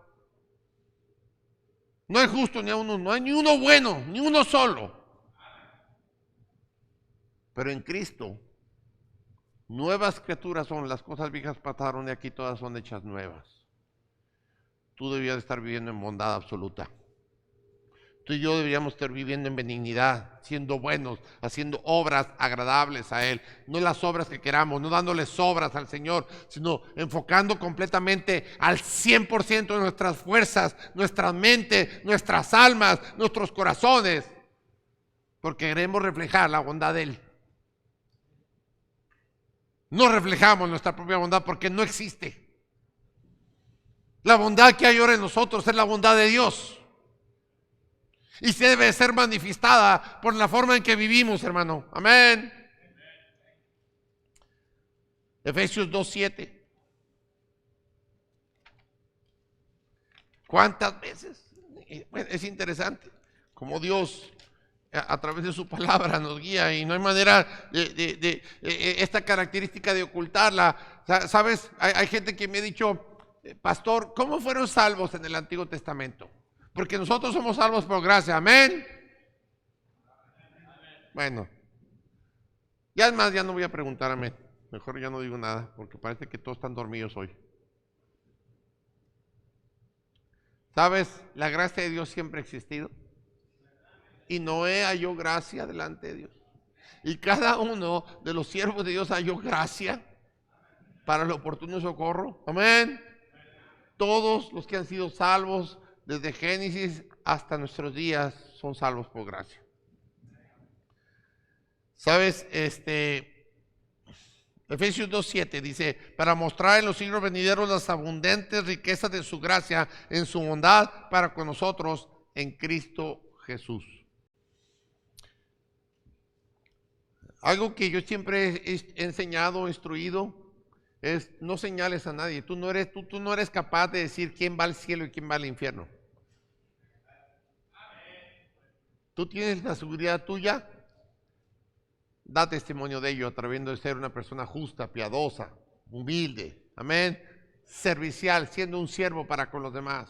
No hay justo ni a uno, no hay ni uno bueno, ni uno solo. Pero en Cristo, nuevas criaturas son, las cosas viejas pasaron y aquí todas son hechas nuevas. Tú debías estar viviendo en bondad absoluta. Tú y yo deberíamos estar viviendo en benignidad, siendo buenos, haciendo obras agradables a Él. No las obras que queramos, no dándoles obras al Señor, sino enfocando completamente al 100% de nuestras fuerzas, nuestra mente, nuestras almas, nuestros corazones, porque queremos reflejar la bondad de Él. No reflejamos nuestra propia bondad porque no existe. La bondad que hay ahora en nosotros es la bondad de Dios. Y se debe ser manifestada por la forma en que vivimos, hermano. Amén. Efesios 2:7. ¿Cuántas veces? Bueno, es interesante cómo Dios a través de su palabra nos guía y no hay manera de esta característica de ocultarla. ¿Sabes? Hay gente que me ha dicho, pastor, ¿cómo fueron salvos en el Antiguo Testamento? Porque nosotros somos salvos por gracia, amén. Bueno, ya es más, ya no voy a preguntar amén. Mejor ya no digo nada, porque parece que todos están dormidos hoy. ¿Sabes? La gracia de Dios siempre ha existido. Y Noé halló gracia delante de Dios. Y cada uno de los siervos de Dios halló gracia para el oportuno socorro. Amén. Todos los que han sido salvos desde Génesis hasta nuestros días son salvos por gracia. ¿Sabes? Efesios 2:7 dice, para mostrar en los siglos venideros las abundantes riquezas de su gracia en su bondad para con nosotros en Cristo Jesús. Algo que yo siempre he enseñado, instruido, es no señales a nadie. Tú no eres capaz de decir quién va al cielo y quién va al infierno. Tú tienes la seguridad tuya. Da testimonio de ello a través de ser una persona justa, piadosa, humilde, amén, servicial, siendo un siervo para con los demás,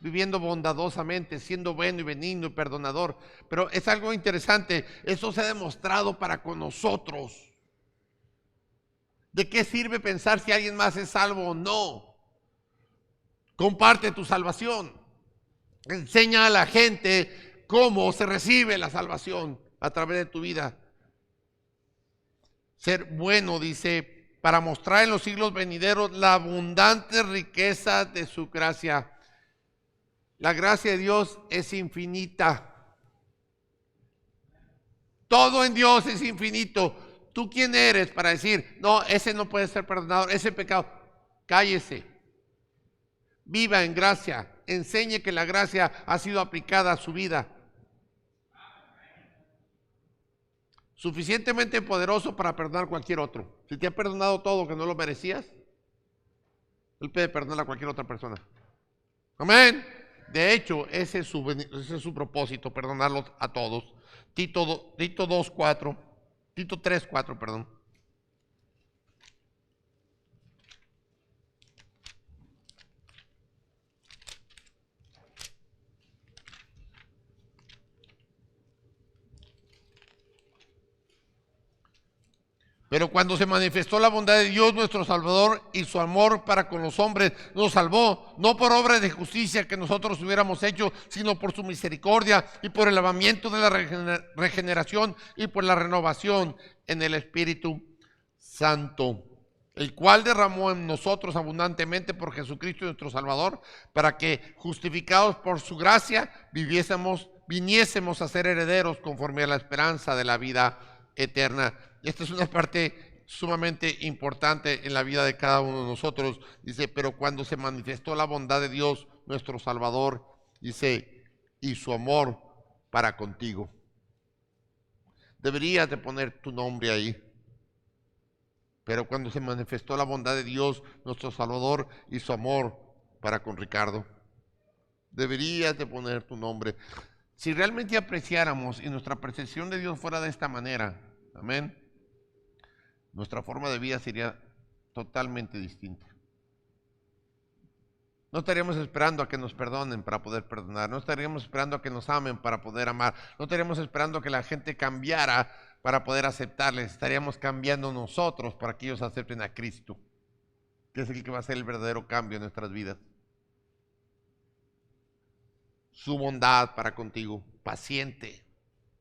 viviendo bondadosamente, siendo bueno y benigno y perdonador. Pero es algo interesante, eso se ha demostrado para con nosotros. ¿De qué sirve pensar si alguien más es salvo o no? Comparte tu salvación. Enseña a la gente cómo se recibe la salvación a través de tu vida. Ser bueno, dice, para mostrar en los siglos venideros la abundante riqueza de su gracia. La gracia de Dios es infinita. Todo en Dios es infinito. ¿Tú quién eres para decir, no, ese no puede ser perdonado, ese pecado? Cállese. Viva en gracia. Enseñe que la gracia ha sido aplicada a su vida. Suficientemente poderoso para perdonar a cualquier otro. Si te ha perdonado todo que no lo merecías, Él puede perdonar a cualquier otra persona. Amén. De hecho, ese es su propósito, perdonarlos a todos. Tito 3:4, perdón. Pero cuando se manifestó la bondad de Dios nuestro Salvador y su amor para con los hombres, nos salvó, no por obras de justicia que nosotros hubiéramos hecho, sino por su misericordia y por el lavamiento de la regeneración y por la renovación en el Espíritu Santo, el cual derramó en nosotros abundantemente por Jesucristo nuestro Salvador, para que, justificados por su gracia, viniésemos a ser herederos conforme a la esperanza de la vida eterna. Esta es una parte sumamente importante en la vida de cada uno de nosotros. Dice, pero cuando se manifestó la bondad de Dios, nuestro Salvador, dice, y su amor para contigo. Deberías de poner tu nombre ahí. Pero cuando se manifestó la bondad de Dios, nuestro Salvador, y su amor para con Ricardo. Deberías de poner tu nombre. Si realmente apreciáramos y nuestra percepción de Dios fuera de esta manera, amén, nuestra forma de vida sería totalmente distinta. No estaríamos esperando a que nos perdonen para poder perdonar. No estaríamos esperando a que nos amen para poder amar. No estaríamos esperando a que la gente cambiara para poder aceptarles. Estaríamos cambiando nosotros para que ellos acepten a Cristo, que es el que va a hacer el verdadero cambio en nuestras vidas. Su bondad para contigo, paciente,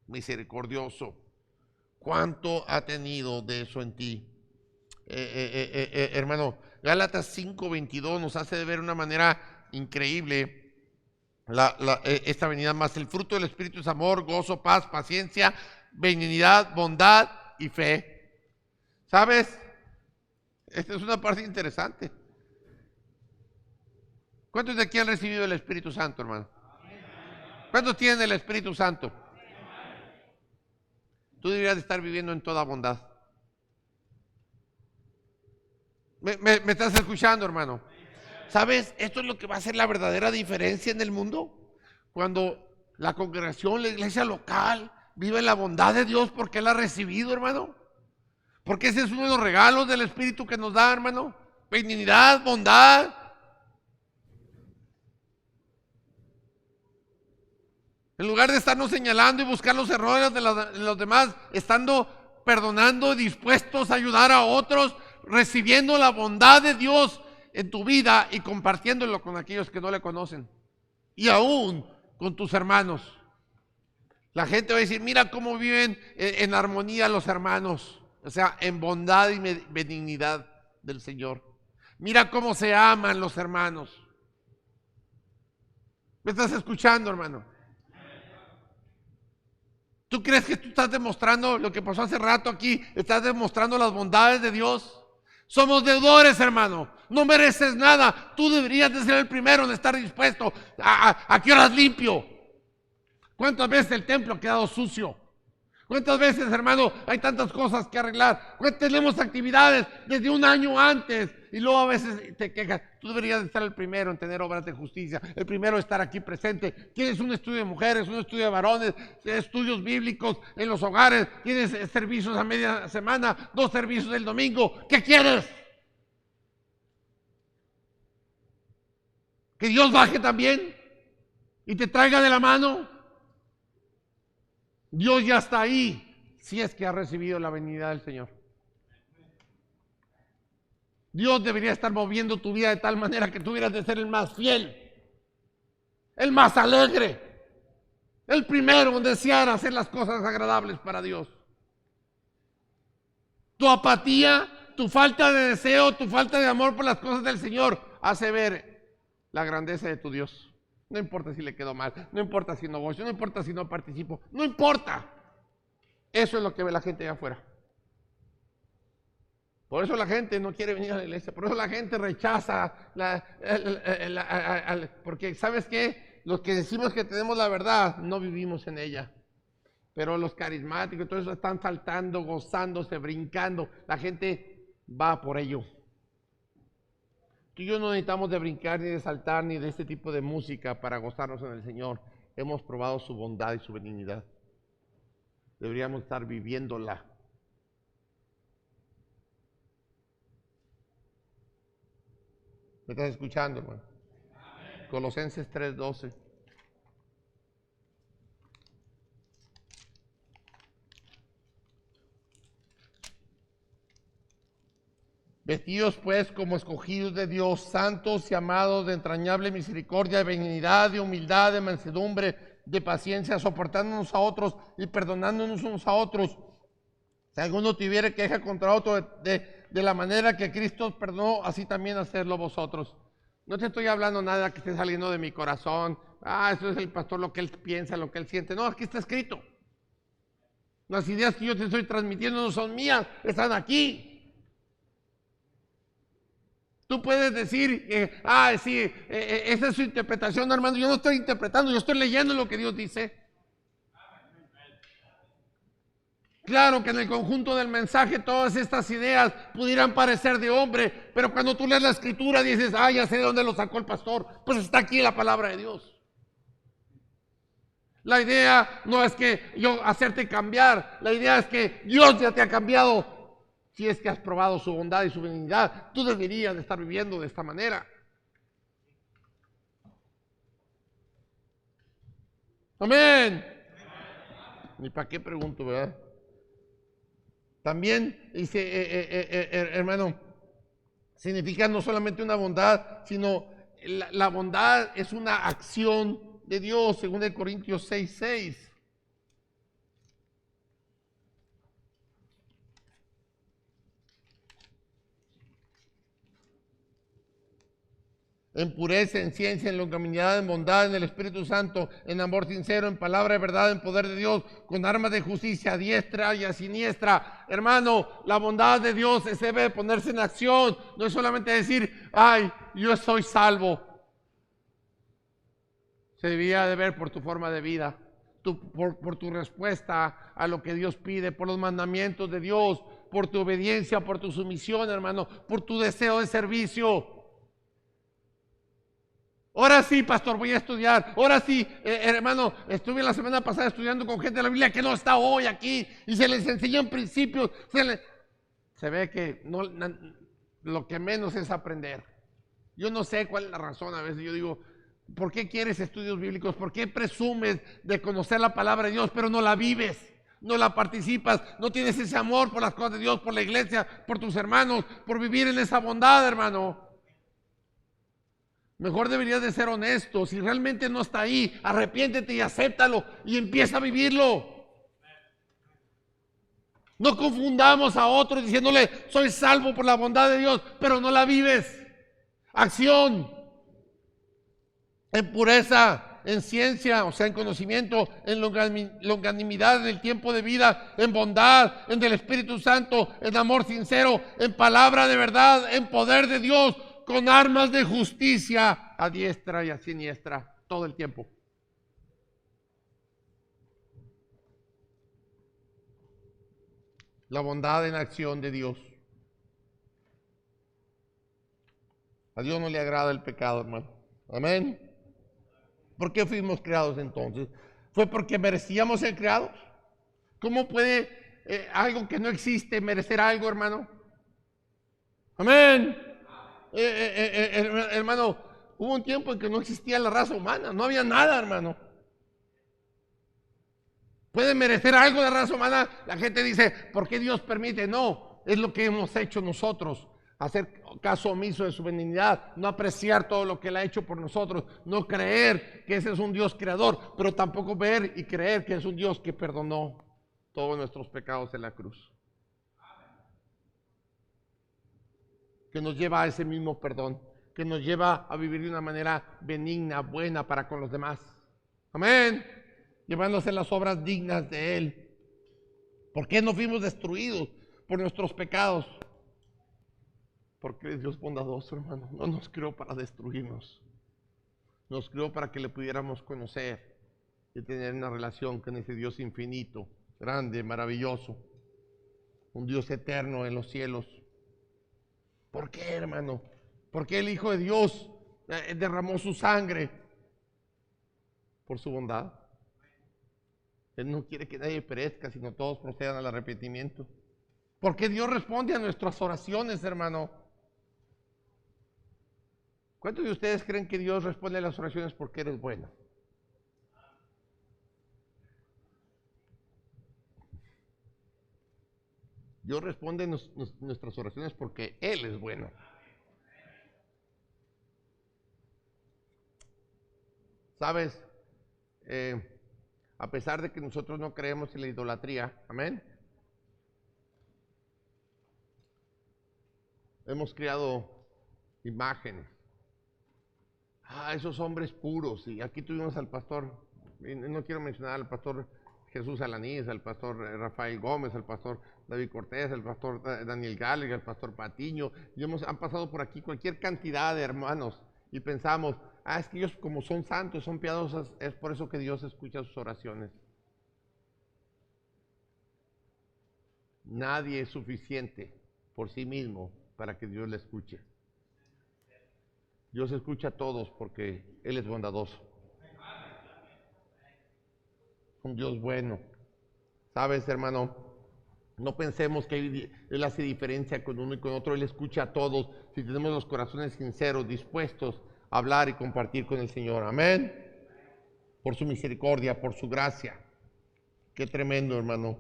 misericordioso. ¿Cuánto ha tenido de eso en ti? Hermano, Gálatas 5:22 nos hace ver de una manera increíble esta venida más. El fruto del Espíritu es amor, gozo, paz, paciencia, benignidad, bondad y fe. ¿Sabes? Esta es una parte interesante. ¿Cuántos de aquí han recibido el Espíritu Santo, hermano? ¿Cuántos tienen el Espíritu Santo? Tú deberías de estar viviendo en toda bondad. ¿Me estás escuchando, hermano? ¿Sabes? Esto es lo que va a hacer la verdadera diferencia en el mundo. Cuando la congregación, la iglesia local, vive la bondad de Dios porque Él ha recibido, hermano. Porque ese es uno de los regalos del Espíritu que nos da, hermano. Benignidad, bondad. En lugar de estarnos señalando y buscar los errores de los demás, estando perdonando, dispuestos a ayudar a otros, recibiendo la bondad de Dios en tu vida y compartiéndolo con aquellos que no le conocen. Y aún con tus hermanos. La gente va a decir, mira cómo viven en armonía los hermanos. O sea, en bondad y benignidad del Señor. Mira cómo se aman los hermanos. ¿Me estás escuchando, hermano? ¿Tú crees que tú estás demostrando lo que pasó hace rato aquí? ¿Estás demostrando las bondades de Dios? Somos deudores, hermano. No mereces nada. Tú deberías de ser el primero en estar dispuesto. ¿A qué horas limpio? ¿Cuántas veces el templo ha quedado sucio? ¿Cuántas veces, hermano, hay tantas cosas que arreglar? Tenemos actividades desde un año antes y luego a veces te quejas. Tú deberías estar el primero en tener obras de justicia, el primero en estar aquí presente. Tienes un estudio de mujeres, un estudio de varones, estudios bíblicos en los hogares, tienes servicios a media semana, 2 servicios el domingo. ¿Qué quieres? ¿Que Dios baje también y te traiga de la mano? Dios ya está ahí, si es que ha recibido la venida del Señor. Dios debería estar moviendo tu vida de tal manera que tú hubieras de ser el más fiel, el más alegre, el primero en desear hacer las cosas agradables para Dios. Tu apatía, tu falta de deseo, tu falta de amor por las cosas del Señor hace ver la grandeza de tu Dios. No importa si le quedó mal, no importa si no voy, no importa si no participo, no importa. Eso es lo que ve la gente allá afuera. Por eso la gente no quiere venir a la iglesia, por eso la gente rechaza, porque ¿sabes qué? Los que decimos que tenemos la verdad, no vivimos en ella. Pero los carismáticos, todo eso están saltando, gozándose, brincando. La gente va por ello. Tú y yo no necesitamos de brincar, ni de saltar, ni de este tipo de música para gozarnos en el Señor. Hemos probado su bondad y su benignidad. Deberíamos estar viviéndola. ¿Me estás escuchando, hermano? Colosenses 3:12. Vestidos pues como escogidos de Dios, santos y amados, de entrañable misericordia, de benignidad, de humildad, de mansedumbre, de paciencia, soportándonos a otros y perdonándonos unos a otros. Si alguno tuviera queja contra otro, de la manera que Cristo os perdonó, así también hacerlo vosotros. No te estoy hablando nada que esté saliendo de mi corazón. Eso es el pastor, lo que él piensa, lo que él siente. No, aquí está escrito. Las ideas que yo te estoy transmitiendo no son mías, están aquí. Tú puedes decir, sí, esa es su interpretación, hermano. Yo no estoy interpretando, yo estoy leyendo lo que Dios dice. Claro que en el conjunto del mensaje todas estas ideas pudieran parecer de hombre, pero cuando tú lees la escritura dices, ya sé de dónde lo sacó el pastor. Pues está aquí la palabra de Dios. La idea no es que yo hacerte cambiar, la idea es que Dios ya te ha cambiado. Si es que has probado su bondad y su benignidad, tú deberías de estar viviendo de esta manera. Amén. Ni para qué pregunto, ¿verdad? También dice, hermano, significa no solamente una bondad, sino la bondad es una acción de Dios, según el Corintios 6:6. En pureza, en ciencia, en longanimidad, en bondad, en el Espíritu Santo, en amor sincero, en palabra de verdad, en poder de Dios, con armas de justicia a diestra y a siniestra. Hermano, la bondad de Dios se debe ponerse en acción. No es solamente decir, yo soy salvo. Se debía de ver por tu forma de vida, por tu respuesta a lo que Dios pide, por los mandamientos de Dios, por tu obediencia, por tu sumisión, hermano, por tu deseo de servicio. Ahora sí, pastor, voy a estudiar. Ahora sí, hermano, estuve la semana pasada estudiando con gente de la Biblia que no está hoy aquí y se les enseñó en principios. Se ve que lo que menos es aprender. Yo no sé cuál es la razón. A veces yo digo, ¿por qué quieres estudios bíblicos? ¿Por qué presumes de conocer la palabra de Dios, pero no la vives? No la participas, no tienes ese amor por las cosas de Dios, por la iglesia, por tus hermanos, por vivir en esa bondad, hermano. Mejor deberías de ser honesto. Si realmente no está ahí, arrepiéntete y acéptalo y empieza a vivirlo. No confundamos a otros diciéndole, soy salvo por la bondad de Dios, pero no la vives. Acción, en pureza, en ciencia, o sea, en conocimiento, en longanimidad, en el tiempo de vida, en bondad, en el Espíritu Santo, en amor sincero, en palabra de verdad, en poder de Dios, con armas de justicia a diestra y a siniestra, todo el tiempo. La bondad en acción de Dios. A Dios no le agrada el pecado, hermano. Amén. ¿Por qué fuimos creados entonces? ¿Fue porque merecíamos ser creados? ¿Cómo puede algo que no existe merecer algo, hermano? Amén. Hermano, hubo un tiempo en que no existía la raza humana, no había nada, hermano. ¿Puede merecer algo de raza humana? La gente dice, ¿por qué Dios permite? No, es lo que hemos hecho nosotros. Hacer caso omiso de su benignidad, no apreciar todo lo que Él ha hecho por nosotros, no creer que ese es un Dios creador, pero tampoco ver y creer que es un Dios que perdonó todos nuestros pecados en la cruz. Que nos lleva a ese mismo perdón, que nos lleva a vivir de una manera benigna, buena para con los demás. Amén. Llevándose las obras dignas de Él. ¿Por qué no fuimos destruidos por nuestros pecados? Porque es Dios bondadoso, hermano. No nos creó para destruirnos. Nos creó para que le pudiéramos conocer y tener una relación con ese Dios infinito, grande, maravilloso. Un Dios eterno en los cielos. ¿Por qué, hermano? Porque el Hijo de Dios derramó su sangre por su bondad. Él no quiere que nadie perezca, sino todos procedan al arrepentimiento. Porque Dios responde a nuestras oraciones, hermano. ¿Cuántos de ustedes creen que Dios responde a las oraciones porque eres bueno? Dios responde a nuestras oraciones porque Él es bueno. ¿Sabes? A pesar de que nosotros no creemos en la idolatría, amén, hemos creado imágenes. Esos hombres puros. Y aquí tuvimos al pastor, no quiero mencionar al pastor Jesús Alanís, al pastor Rafael Gómez, al pastor David Cortés, al pastor Daniel Gallagher, al pastor Patiño, y han pasado por aquí cualquier cantidad de hermanos y pensamos, es que ellos como son santos, son piadosos, es por eso que Dios escucha sus oraciones. Nadie es suficiente por sí mismo para que Dios le escuche. Dios escucha a todos porque Él es bondadoso. Un Dios bueno. ¿Sabes, hermano? No pensemos que Él hace diferencia con uno y con otro. Él escucha a todos si tenemos los corazones sinceros, dispuestos a hablar y compartir con el Señor. Amén. Por su misericordia, por su gracia. Qué tremendo, hermano.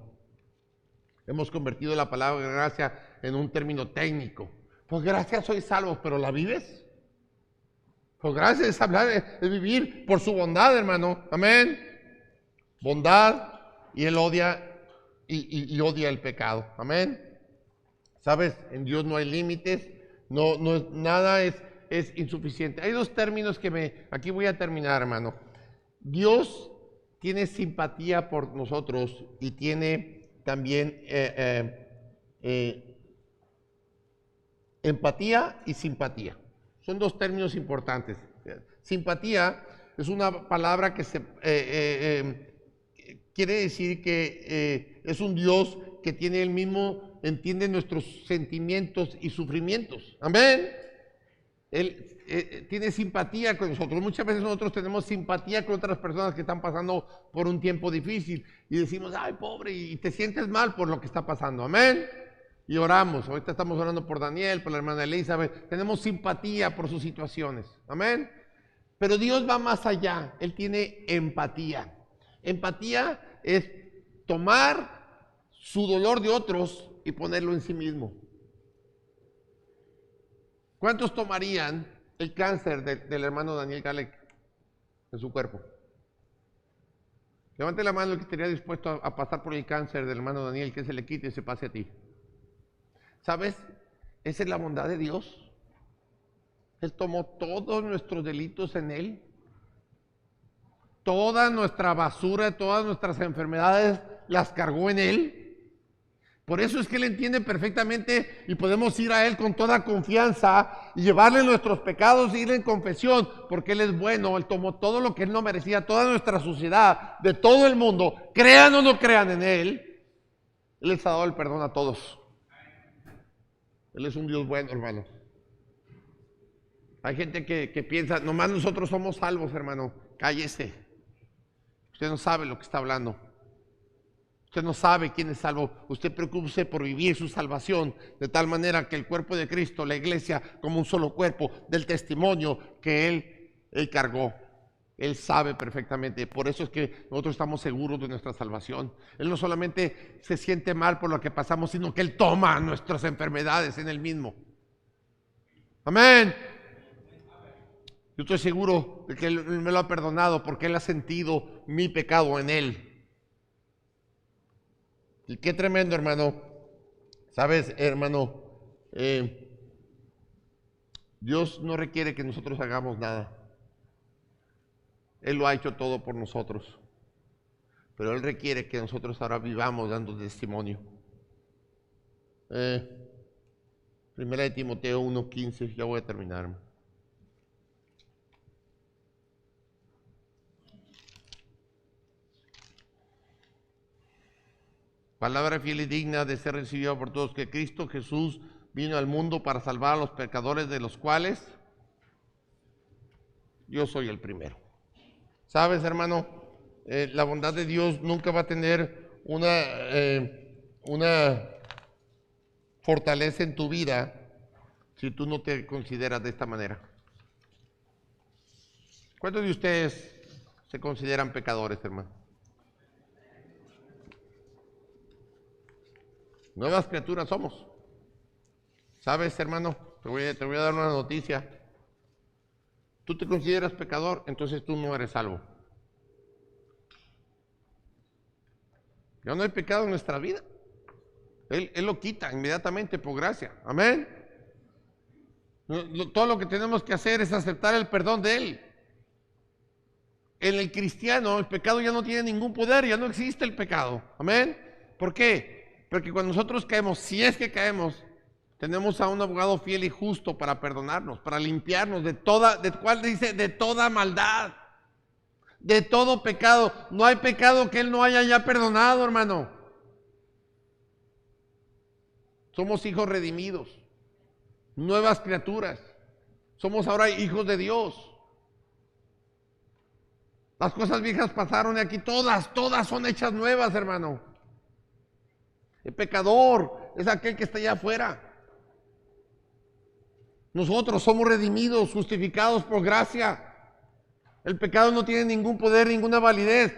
Hemos convertido la palabra gracia en un término técnico. Pues gracias soy salvo, pero ¿la vives? Pues gracias es hablar, es vivir por su bondad, hermano. Amén. Bondad, y Él odia y odia el pecado. Amén. ¿Sabes? En Dios no hay límites, nada es insuficiente. Hay dos términos aquí voy a terminar, hermano. Dios tiene simpatía por nosotros y tiene también empatía y simpatía. Son dos términos importantes. Simpatía es una palabra que quiere decir que es un Dios que tiene el mismo entiende nuestros sentimientos y sufrimientos. Amén. Él tiene simpatía con nosotros. Muchas veces nosotros tenemos simpatía con otras personas que están pasando por un tiempo difícil y decimos, ay, pobre, y te sientes mal por lo que está pasando. Amén. Y oramos. Ahorita estamos orando por Daniel, por la hermana Elizabeth. Tenemos simpatía por sus situaciones. Amén. Pero Dios va más allá. Él tiene empatía. Empatía es tomar su dolor de otros y ponerlo en sí mismo. ¿Cuántos tomarían el cáncer del hermano Daniel Galek en su cuerpo? Levante la mano el que estaría dispuesto a pasar por el cáncer del hermano Daniel, que se le quite y se pase a ti. ¿Sabes? Esa es la bondad de Dios. Él tomó todos nuestros delitos en Él. Toda nuestra basura, todas nuestras enfermedades las cargó en Él. Por eso es que Él entiende perfectamente y podemos ir a Él con toda confianza y llevarle nuestros pecados e ir en confesión, porque Él es bueno. Él tomó todo lo que Él no merecía, toda nuestra suciedad de todo el mundo, crean o no crean en Él. Él les ha dado el perdón a todos. Él es un Dios bueno, hermano. Hay gente que piensa, nomás nosotros somos salvos, hermano. Cállese. Usted no sabe lo que está hablando. Usted no sabe quién es salvo. Usted preocúpese por vivir su salvación de tal manera que el cuerpo de Cristo, la iglesia, como un solo cuerpo, del testimonio que Él cargó. Él sabe perfectamente. Por eso es que nosotros estamos seguros de nuestra salvación. Él no solamente se siente mal por lo que pasamos, sino que Él toma nuestras enfermedades en Él mismo. Amén. Yo estoy seguro de que Él me lo ha perdonado porque Él ha sentido mi pecado en Él. Y qué tremendo, hermano. Sabes, hermano, Dios no requiere que nosotros hagamos nada. Él lo ha hecho todo por nosotros. Pero Él requiere que nosotros ahora vivamos dando testimonio. Primera de Timoteo 1:15, ya voy a terminar. Palabra fiel y digna de ser recibida por todos, que Cristo Jesús vino al mundo para salvar a los pecadores, de los cuales yo soy el primero. ¿Sabes, hermano? La bondad de Dios nunca va a tener una fortaleza en tu vida si tú no te consideras de esta manera. ¿Cuántos de ustedes se consideran pecadores, hermano? Nuevas criaturas somos. ¿Sabes, hermano? Te voy a dar una noticia. Tú te consideras pecador, entonces tú no eres salvo. Ya no hay pecado en nuestra vida. Él lo quita inmediatamente por gracia. Amén. Todo lo que tenemos que hacer es aceptar el perdón de Él. En el cristiano, el pecado ya no tiene ningún poder, ya no existe el pecado. Amén. ¿Por qué? Porque cuando nosotros caemos, si es que caemos, tenemos a un abogado fiel y justo para perdonarnos, para limpiarnos de toda, ¿cuál dice? De toda maldad, de todo pecado. No hay pecado que Él no haya ya perdonado, hermano. Somos hijos redimidos, nuevas criaturas. Somos ahora hijos de Dios. Las cosas viejas pasaron y aquí todas son hechas nuevas, hermano. El pecador es aquel que está allá afuera. Nosotros somos redimidos, justificados por gracia. El pecado no tiene ningún poder, ninguna validez.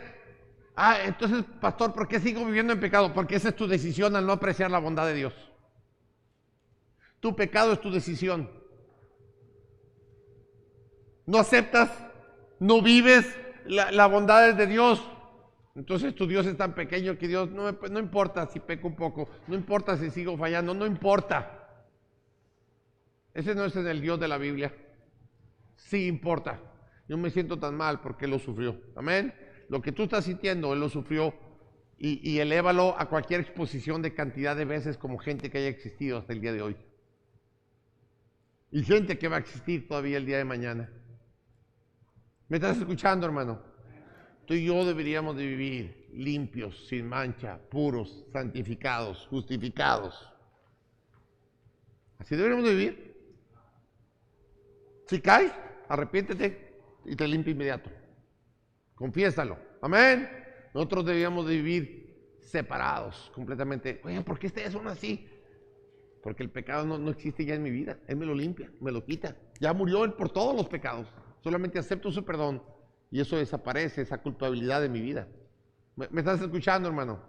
Entonces, pastor, ¿por qué sigo viviendo en pecado? Porque esa es tu decisión al no apreciar la bondad de Dios. Tu pecado es tu decisión. No aceptas, no vives la bondad de Dios. Entonces tu Dios es tan pequeño que Dios no importa si peco un poco, no importa si sigo fallando, no importa. Ese no es el Dios de la Biblia. Sí importa. Yo me siento tan mal porque Él lo sufrió. Amén. Lo que tú estás sintiendo, Él lo sufrió y elévalo a cualquier exposición de cantidad de veces como gente que haya existido hasta el día de hoy. Y gente que va a existir todavía el día de mañana. ¿Me estás escuchando, hermano? Tú y yo deberíamos de vivir limpios, sin mancha, puros, santificados, justificados. Así deberíamos de vivir. Si caes, arrepiéntete y te limpia inmediato. Confiésalo. Amén. Nosotros debíamos de vivir separados completamente. Oigan, ¿por qué ustedes son así? Porque el pecado no existe ya en mi vida. Él me lo limpia, me lo quita. Ya murió Él por todos los pecados. Solamente acepto su perdón y eso desaparece, esa culpabilidad de mi vida. ¿Me estás escuchando, hermano?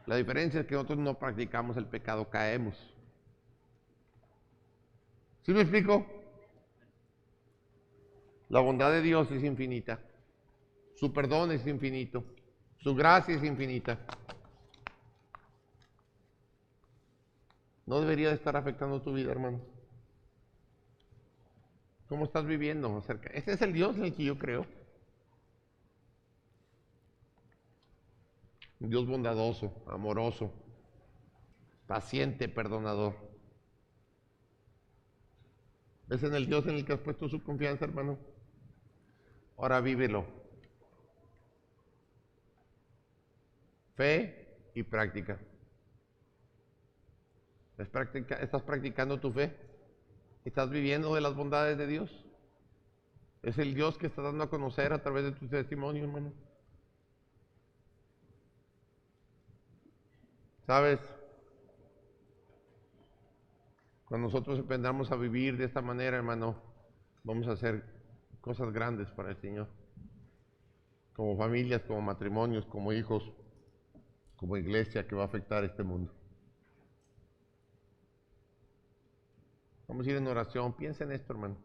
La diferencia es que nosotros no practicamos el pecado, caemos. ¿Sí me explico? La bondad de Dios es infinita. Su perdón es infinito. Su gracia es infinita. No debería de estar afectando tu vida, hermano. ¿Cómo estás viviendo acerca? Este es el Dios en el que yo creo. Un Dios bondadoso, amoroso, paciente, perdonador. ¿Es en el Dios en el que has puesto su confianza, hermano? Ahora vívelo. Fe y práctica. ¿Estás practicando tu fe? ¿Estás viviendo de las bondades de Dios? Es el Dios que estás dando a conocer a través de tu testimonio, hermano. ¿Sabes? Cuando nosotros aprendamos a vivir de esta manera, hermano, vamos a hacer cosas grandes para el Señor. Como familias, como matrimonios, como hijos, como iglesia que va a afectar este mundo. Vamos a ir en oración. Piensa en esto, hermano.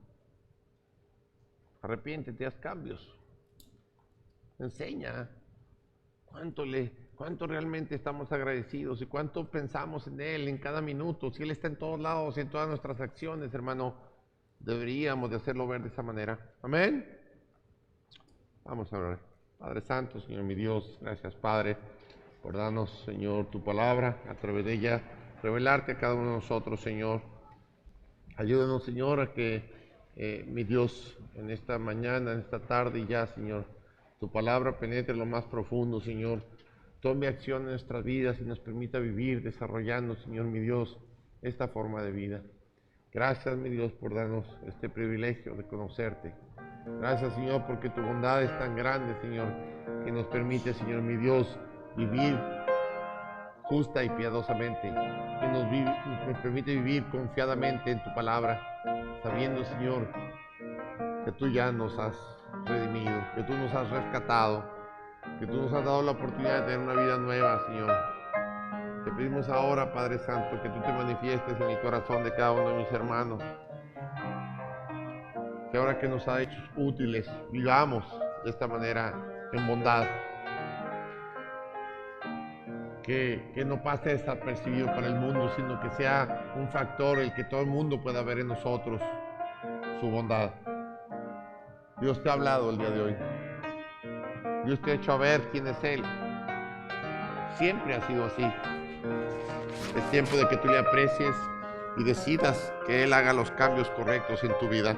Arrepiéntete, haz cambios. Enseña cuánto realmente estamos agradecidos y cuánto pensamos en Él en cada minuto. Si Él está en todos lados y en todas nuestras acciones, hermano, deberíamos de hacerlo ver de esa manera. Amén. Vamos a orar. Padre Santo, Señor mi Dios, gracias, Padre, por darnos, Señor, tu palabra, a través de ella, revelarte a cada uno de nosotros, Señor. Ayúdanos, Señor, a que, mi Dios, en esta mañana, en esta tarde y ya, Señor, tu palabra penetre lo más profundo, Señor. Tome acción en nuestras vidas y nos permita vivir desarrollando, Señor, mi Dios, esta forma de vida. Gracias, mi Dios, por darnos este privilegio de conocerte. Gracias, Señor, porque tu bondad es tan grande, Señor, que nos permite, Señor, mi Dios, vivir justa y piadosamente, que nos permite vivir confiadamente en tu palabra, sabiendo, Señor, que tú ya nos has redimido, que tú nos has rescatado, que tú nos has dado la oportunidad de tener una vida nueva, Señor. Te pedimos ahora, Padre Santo, que tú te manifiestes en el corazón de cada uno de mis hermanos, que ahora que nos ha hecho útiles, vivamos de esta manera en bondad. Que no pase desapercibido para el mundo, sino que sea un factor el que todo el mundo pueda ver en nosotros su bondad. Dios te ha hablado el día de hoy. Dios te ha hecho a ver quién es Él. Siempre ha sido así. Es tiempo de que tú le aprecies y decidas que Él haga los cambios correctos en tu vida.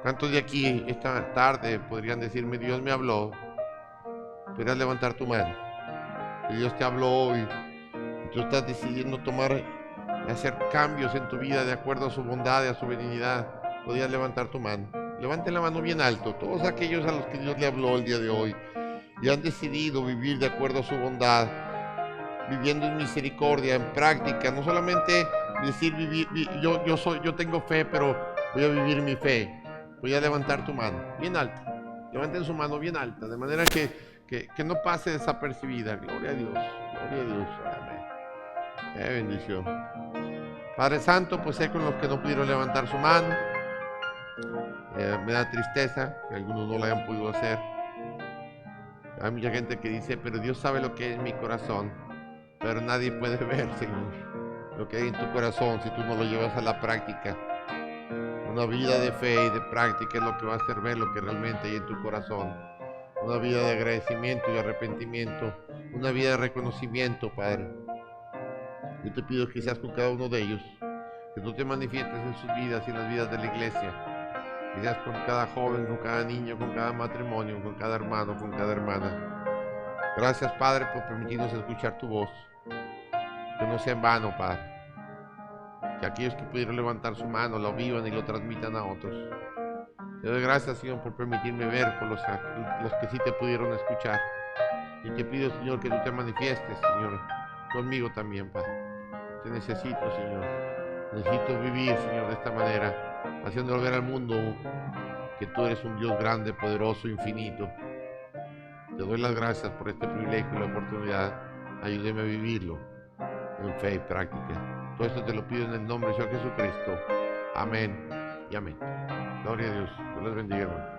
¿Cuántos de aquí esta tarde podrían decirme, Dios me habló? Podrías levantar tu mano. Y Dios te habló hoy. Y tú estás decidiendo hacer cambios en tu vida de acuerdo a su bondad y a su benignidad. Podrías levantar tu mano. Levante la mano bien alto. Todos aquellos a los que Dios le habló el día de hoy y han decidido vivir de acuerdo a su bondad, viviendo en misericordia, en práctica. No solamente decir yo tengo fe, pero voy a vivir mi fe. Voy a levantar tu mano bien alta. Levanten su mano bien alta, de manera que no pase desapercibida. Gloria a Dios, gloria a Dios. Amén. Qué bendición. Padre Santo, pues sé con los que no pudieron levantar su mano. Me da tristeza que algunos no lo hayan podido hacer. Hay mucha gente que dice, pero Dios sabe lo que hay en mi corazón. Pero nadie puede ver, Señor, lo que hay en tu corazón si tú no lo llevas a la práctica. Una vida de fe y de práctica es lo que va a hacer ver lo que realmente hay en tu corazón. Una vida de agradecimiento y arrepentimiento. Una vida de reconocimiento, Padre. Yo te pido que seas con cada uno de ellos. Que tú te manifiestes en sus vidas y en las vidas de la iglesia. Que seas con cada joven, con cada niño, con cada matrimonio, con cada hermano, con cada hermana. Gracias, Padre, por permitirnos escuchar tu voz. Que no sea en vano, Padre. que aquellos que pudieron levantar su mano lo vivan y lo transmitan a otros. Te doy gracias, Señor, por permitirme ver por los que sí te pudieron escuchar. Y te pido, Señor, que tú te manifiestes, Señor, conmigo también, Padre. Te necesito, Señor. Necesito vivir, Señor, de esta manera, haciendo ver al mundo que tú eres un Dios grande, poderoso, infinito. Te doy las gracias por este privilegio y la oportunidad. Ayúdeme a vivirlo en fe y práctica. Todo esto te lo pido en el nombre de Señor Jesucristo. Amén y amén. Gloria a Dios. Dios les bendiga, hermano.